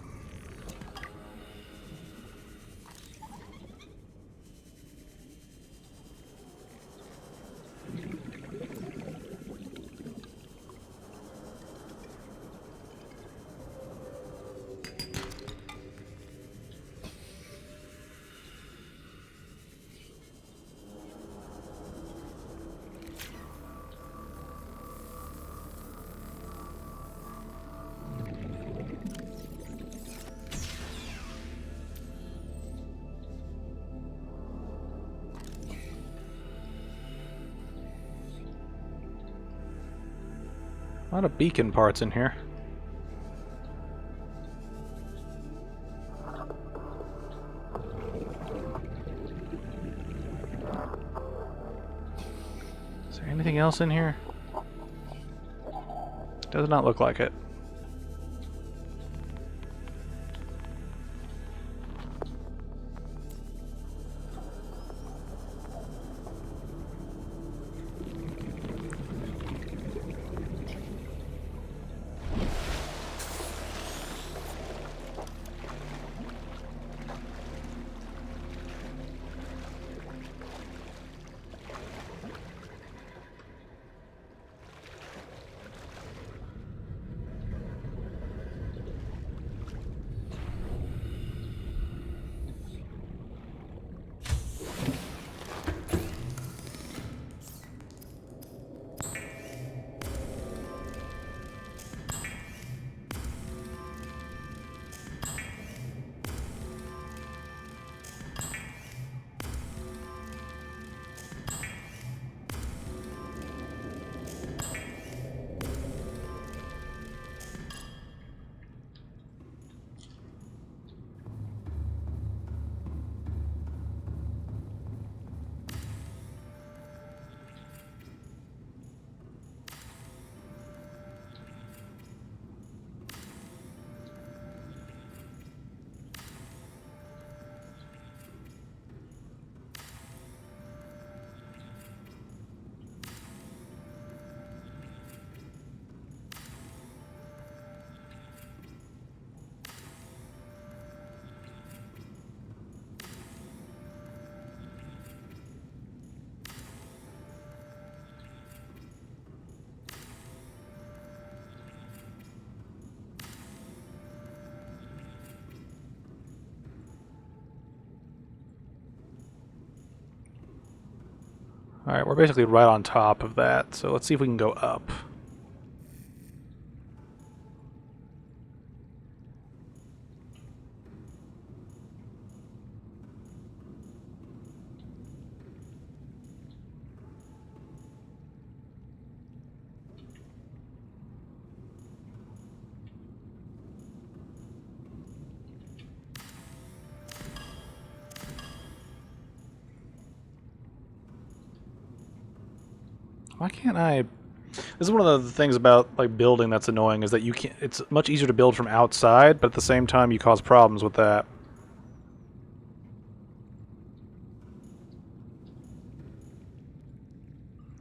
A lot of beacon parts in here. Anything else in here? Does not look like it. Alright, we're basically right on top of that, so let's see if we can go up. Why can't I... This is one of the things about like building that's annoying, is that you can't... It's much easier to build from outside, but at the same time you cause problems with that.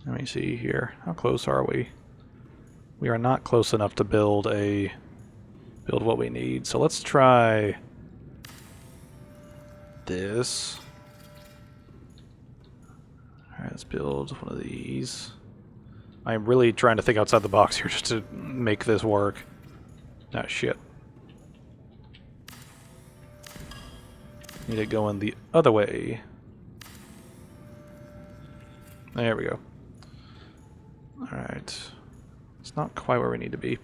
Let me see here. How close are we? We are not close enough to build what we need. So let's try this. Alright, let's build one of these. I'm really trying to think outside the box here just to make this work. Ah, shit. Need it going the other way. There we go. Alright. It's not quite where we need to be.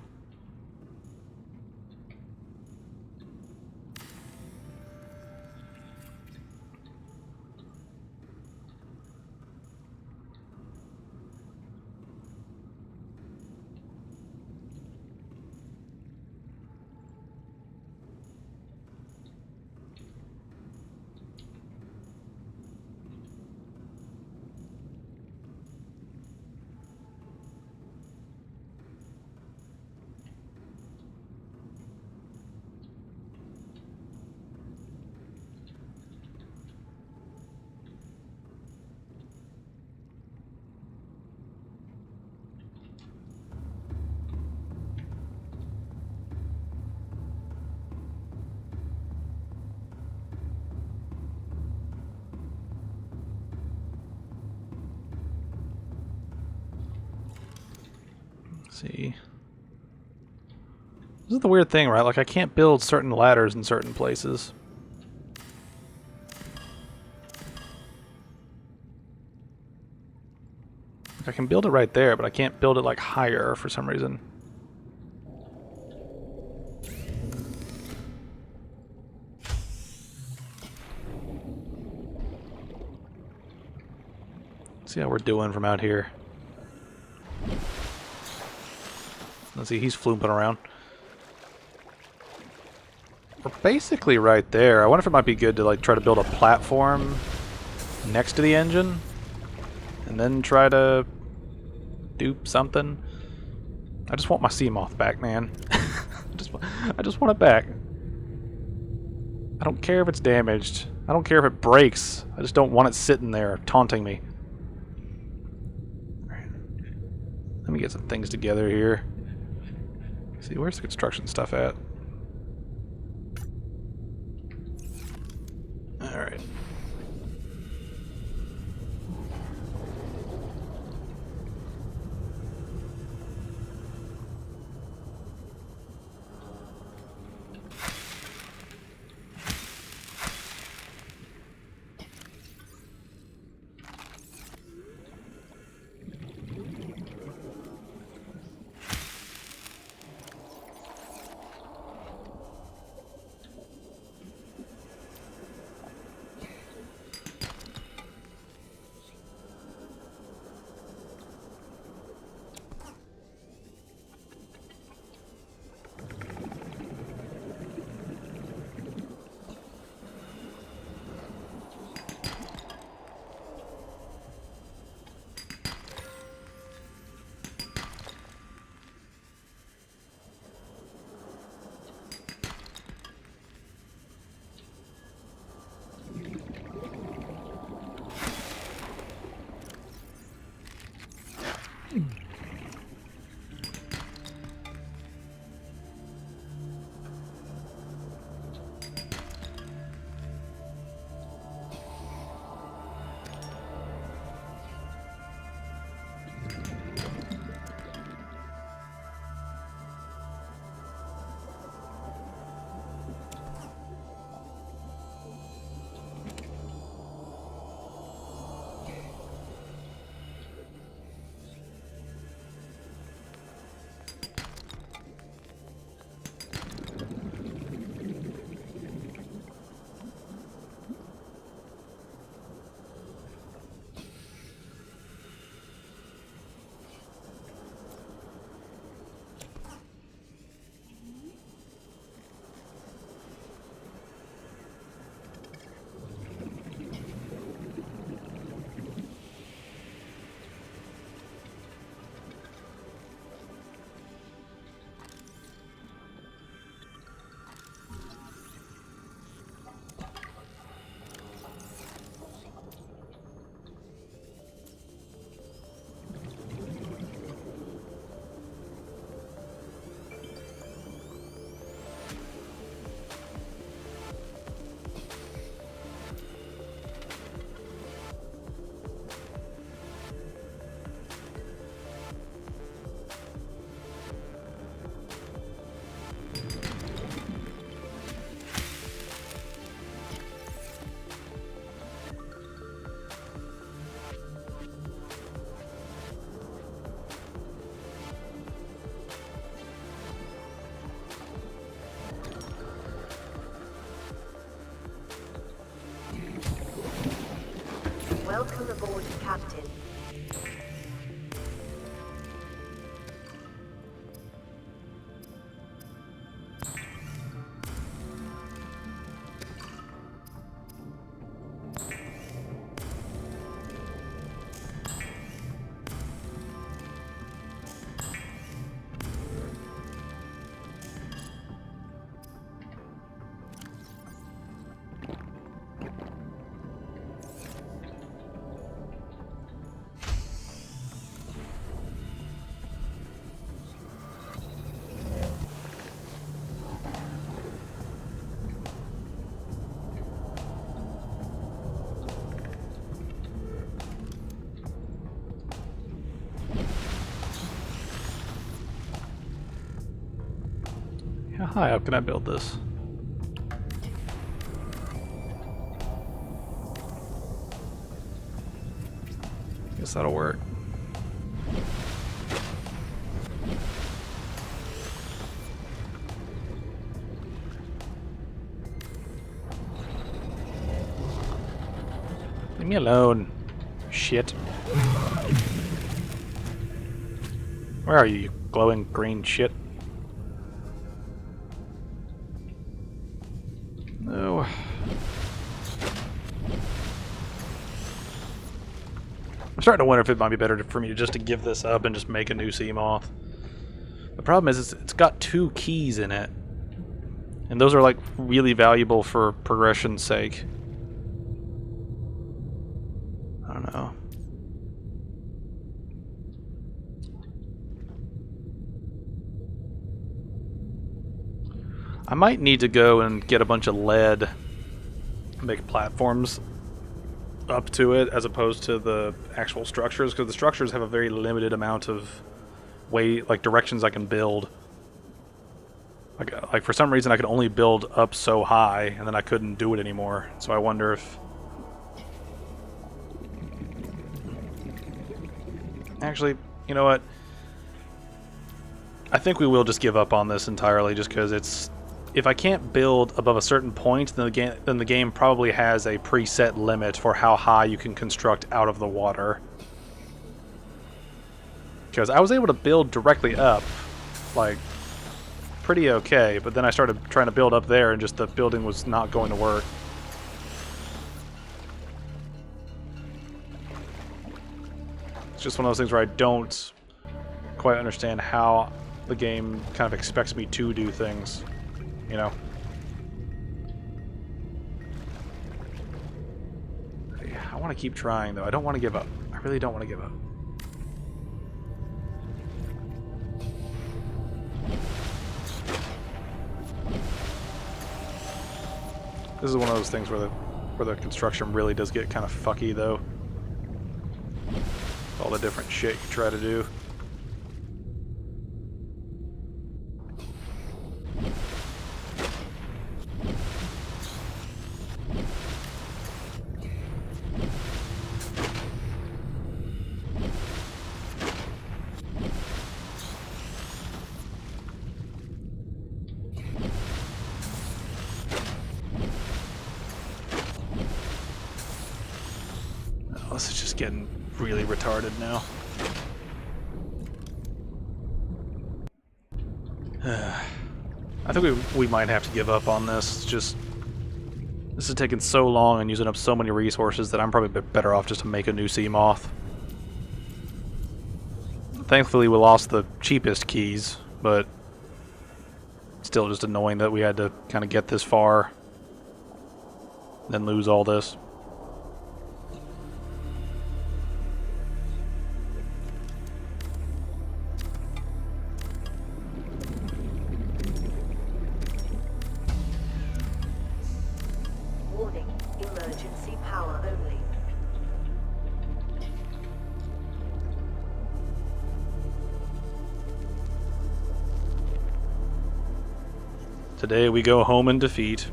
See. This is the weird thing, right? Like, I can't build certain ladders in certain places. Like, I can build it right there, but I can't build it, like, higher for some reason. Let's see how we're doing from out here. Let's see, he's flooping around. We're basically right there. I wonder if it might be good to like try to build a platform next to the engine and then try to do something. I just want my sea moth back, man. I just want it back. I don't care if it's damaged. I don't care if it breaks. I just don't want it sitting there taunting me. Alright. Let me get some things together here. See, where's the construction stuff at? Alright. Welcome aboard, Captain. How high up can I build this? Guess that'll work. Leave me alone. Shit. Where are you, you glowing green shit? No. I'm starting to wonder if it might be better for me just to give this up and just make a new sea moth. The problem is it's got 2 keys in it. And those are like really valuable for progression's sake. I don't know. I might need to go and get a bunch of lead, make platforms up to it as opposed to the actual structures, because the structures have a very limited amount of directions I can build. Like for some reason I could only build up so high, and then I couldn't do it anymore. So I wonder if... Actually, you know what? I think we will just give up on this entirely, just because it's... If I can't build above a certain point, then the game probably has a preset limit for how high you can construct out of the water. Because I was able to build directly up, like, pretty okay, but then I started trying to build up there and just the building was not going to work. It's just one of those things where I don't quite understand how the game kind of expects me to do things, you know? I want to keep trying, though. I don't want to give up. I really don't want to give up. This is one of those things where the construction really does get kind of fucky, though. All the different shit you try to do. This is just getting really retarded now. I think we might have to give up on this. This is taking so long and using up so many resources that I'm probably better off just to make a new sea moth. Thankfully we lost the cheapest keys, but still just annoying that we had to kind of get this far, then lose all this. Warning, emergency power only. Today we go home in defeat.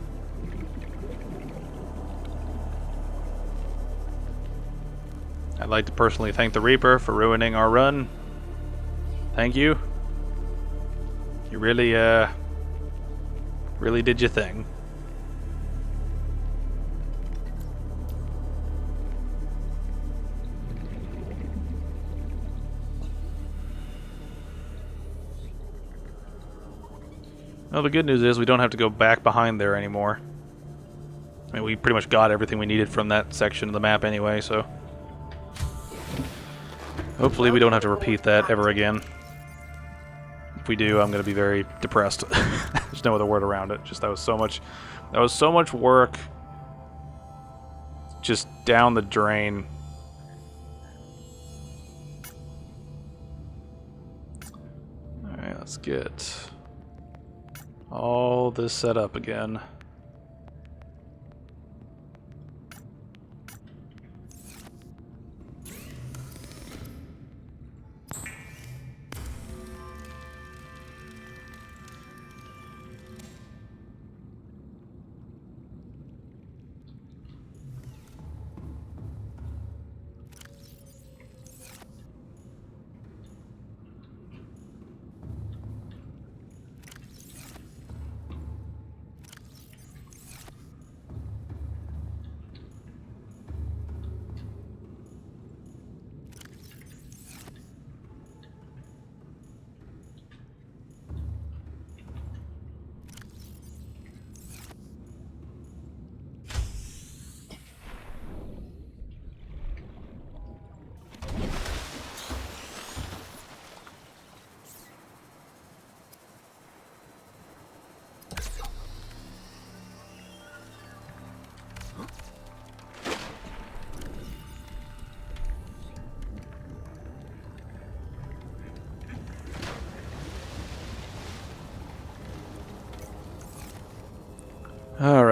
I'd like to personally thank the Reaper for ruining our run. Thank you. You really did your thing. Well, the good news is we don't have to go back behind there anymore. I mean, we pretty much got everything we needed from that section of the map anyway, so... Hopefully we don't have to repeat that ever again. If we do, I'm going to be very depressed. There's no other word around it. Just that was so much work just down the drain. Alright, let's get all this set up again.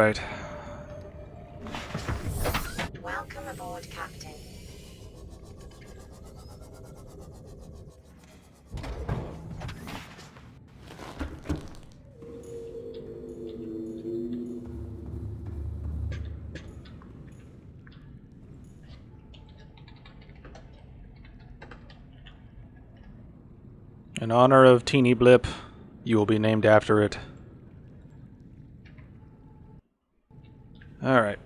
right. Welcome aboard, Captain. In honor of Teeny Blip, you will be named after it. Alright.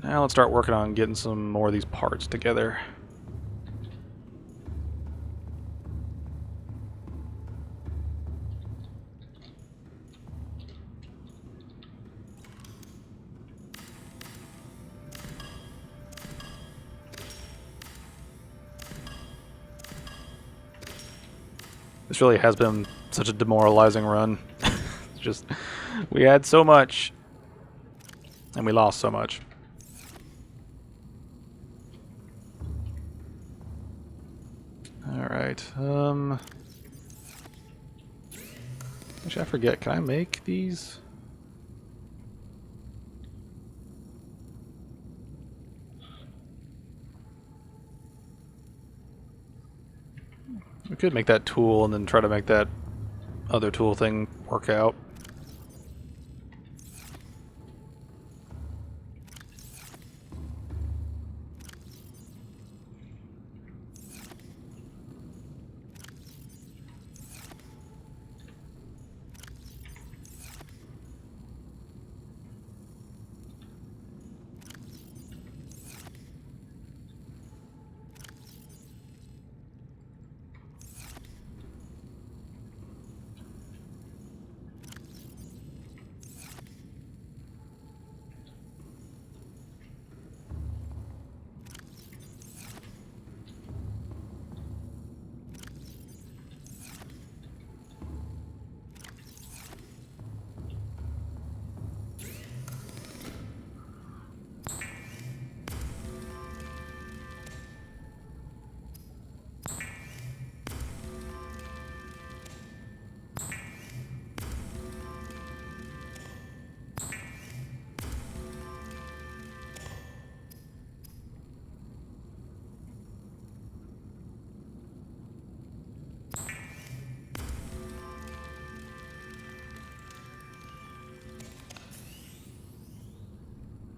Now let's start working on getting some more of these parts together. This really has been such a demoralizing run. It's just, we had so much, and we lost so much. Alright, actually I forget, can I make these? We could make that tool and then try to make that other tool thing work out.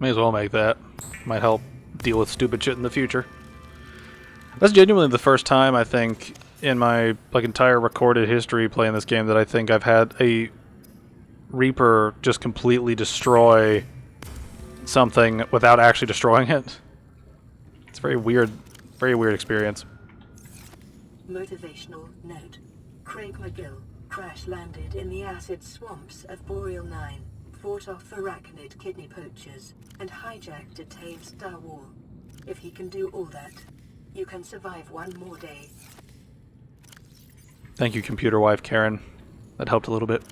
May as well make that. Might help deal with stupid shit in the future. That's genuinely the first time, I think, in my entire recorded history playing this game that I think I've had a Reaper just completely destroy something without actually destroying it. It's a very weird experience. Motivational note. Craig McGill crash-landed in the acid swamps of Boreal 9, fought off arachnid kidney poachers, and hijacked a tame Star Wall. If he can do all that, you can survive one more day. Thank you, computer wife Karen. That helped a little bit.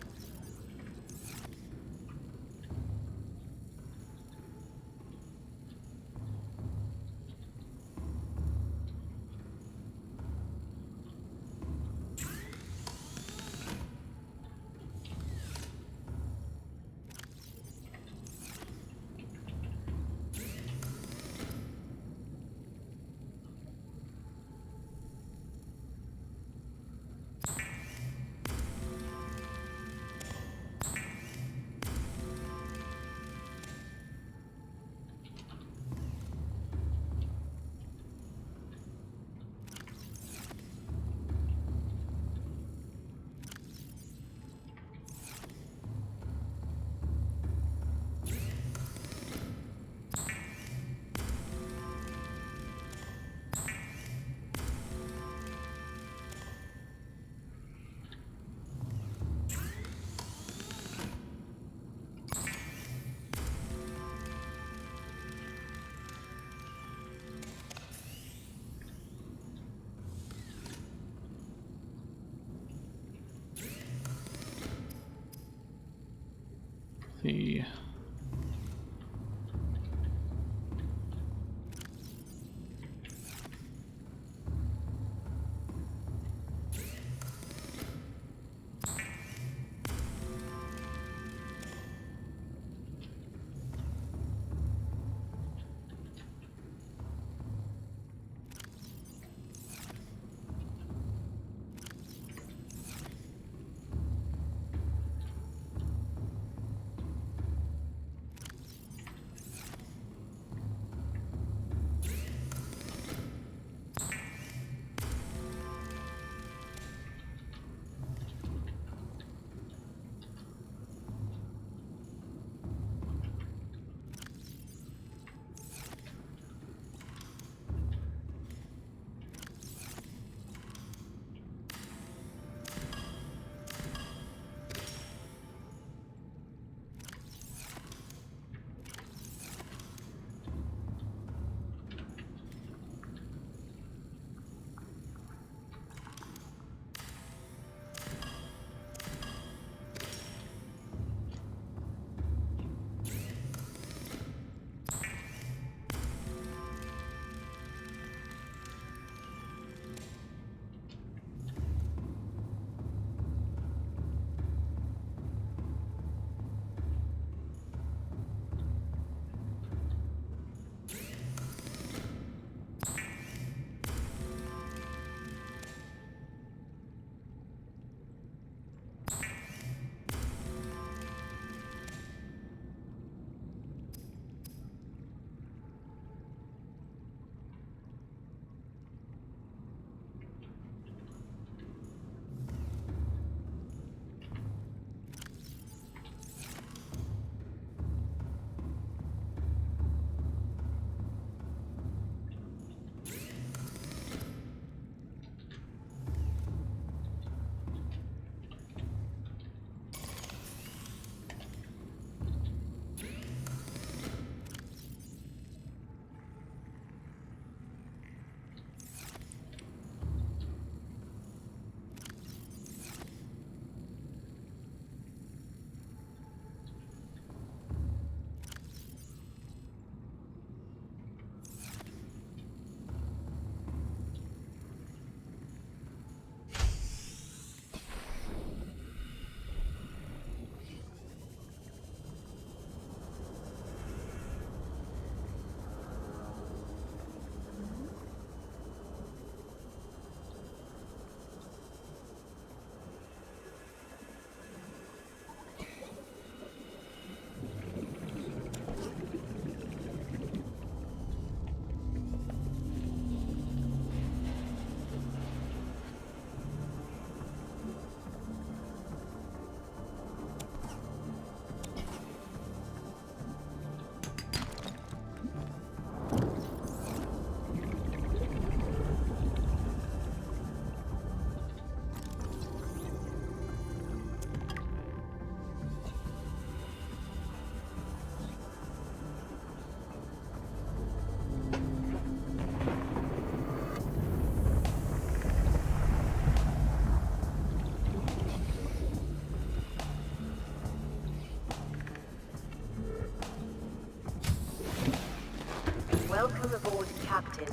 aboard, Captain.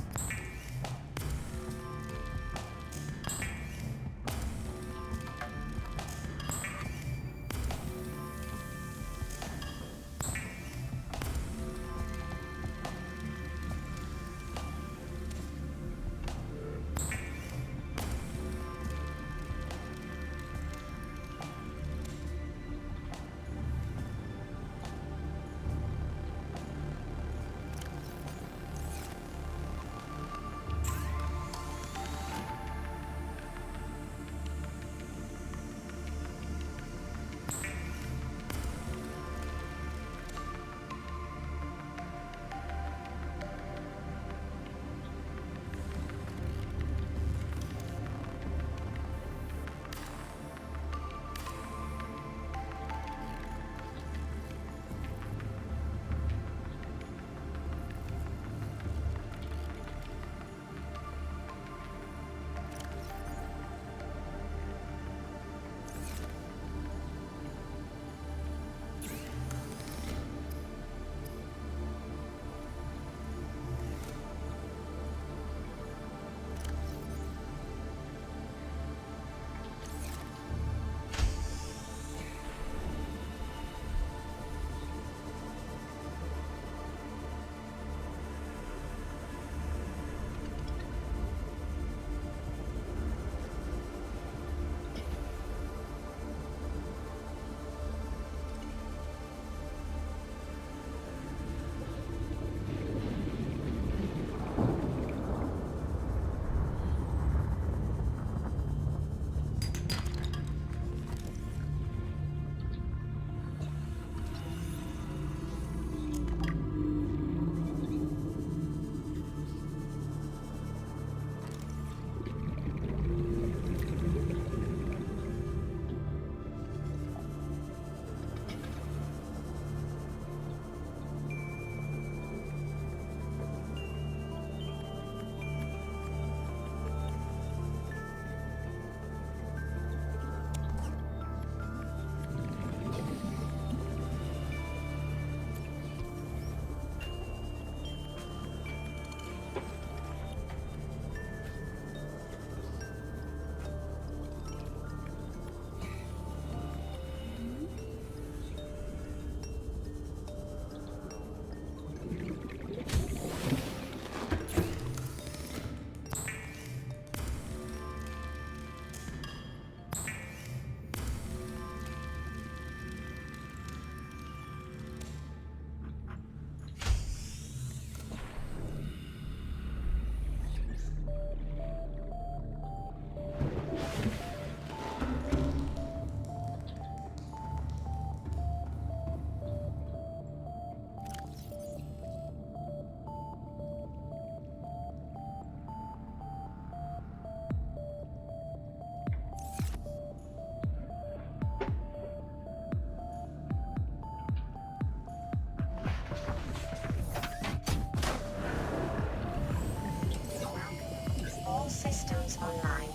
All systems online.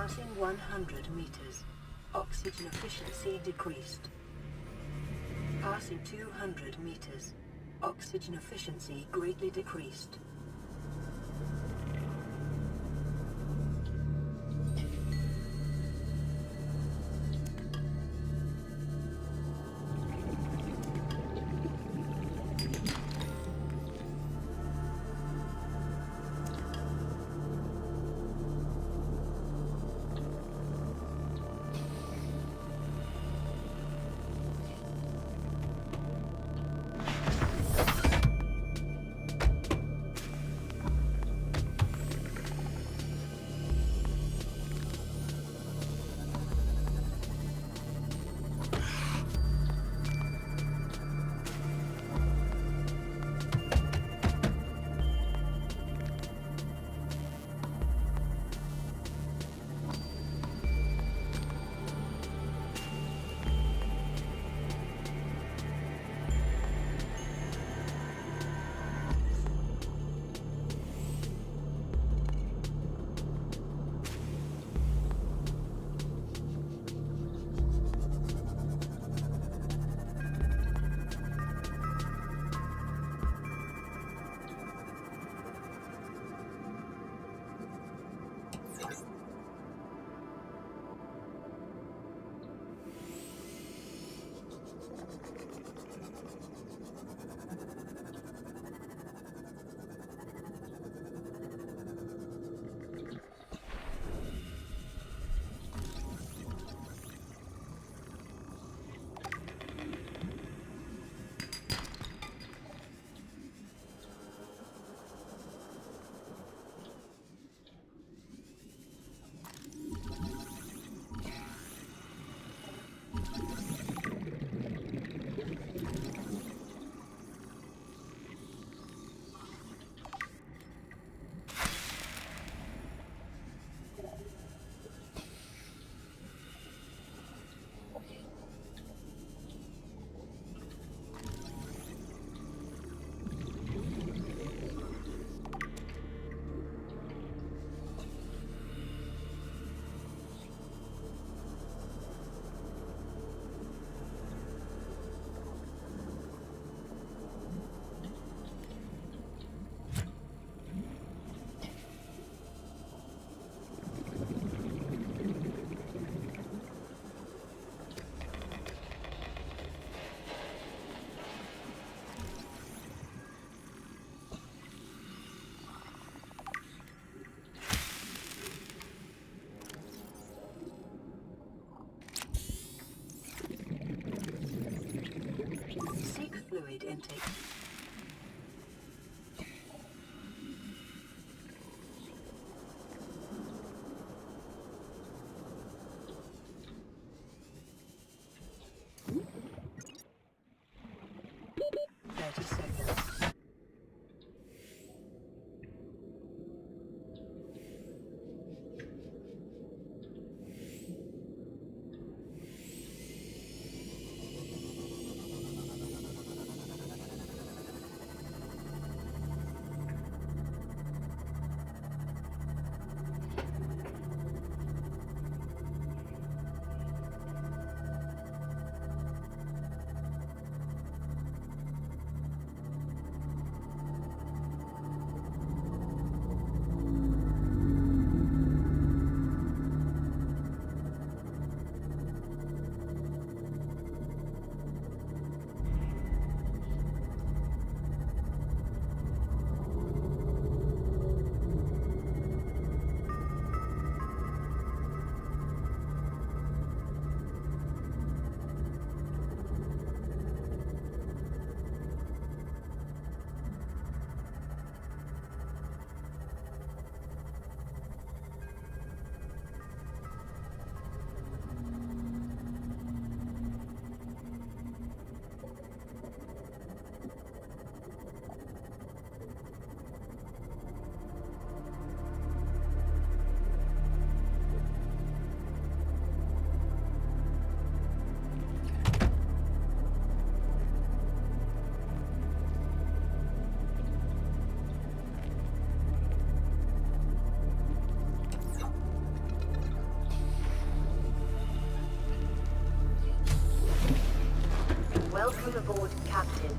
Passing 100 meters. Oxygen efficiency decreased. Passing 200 meters. Oxygen efficiency greatly decreased. Seek fluid intake. Welcome aboard, Captain.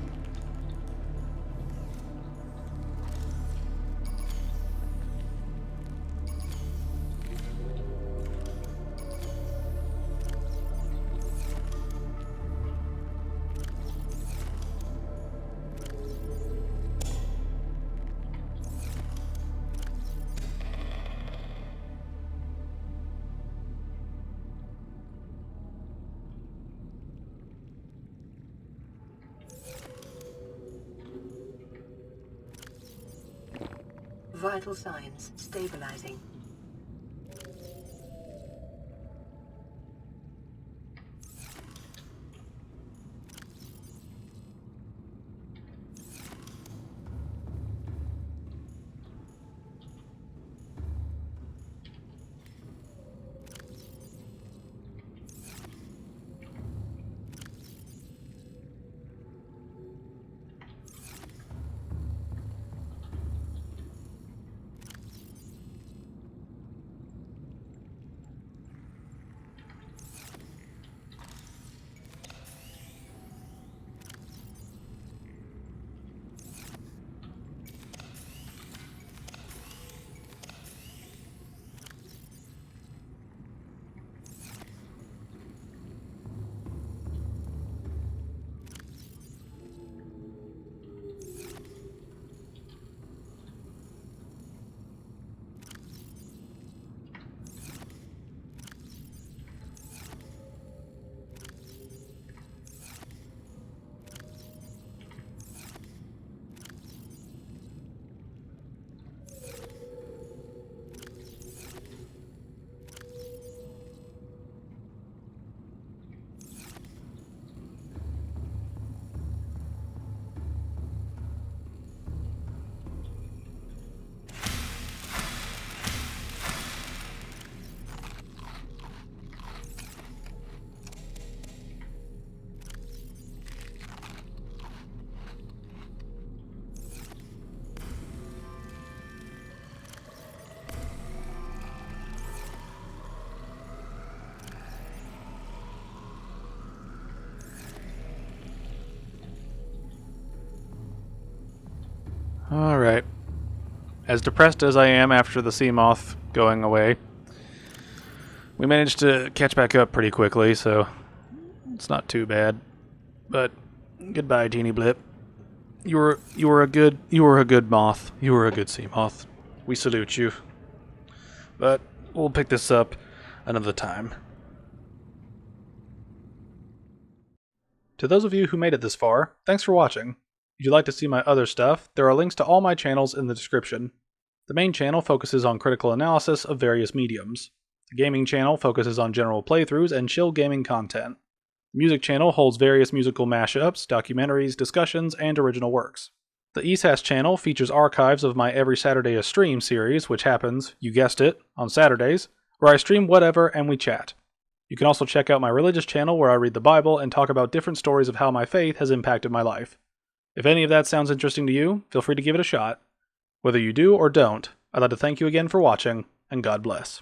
Vital signs stabilizing. Alright. As depressed as I am after the sea moth going away, we managed to catch back up pretty quickly, so it's not too bad. But goodbye, teeny blip. You were a good moth. You were a good sea moth. We salute you. But we'll pick this up another time. To those of you who made it this far, thanks for watching. If you'd like to see my other stuff, there are links to all my channels in the description. The main channel focuses on critical analysis of various mediums. The gaming channel focuses on general playthroughs and chill gaming content. The music channel holds various musical mashups, documentaries, discussions, and original works. The ESAS channel features archives of my Every Saturday a Stream series, which happens, you guessed it, on Saturdays, where I stream whatever and we chat. You can also check out my religious channel where I read the Bible and talk about different stories of how my faith has impacted my life. If any of that sounds interesting to you, feel free to give it a shot. Whether you do or don't, I'd like to thank you again for watching, and God bless.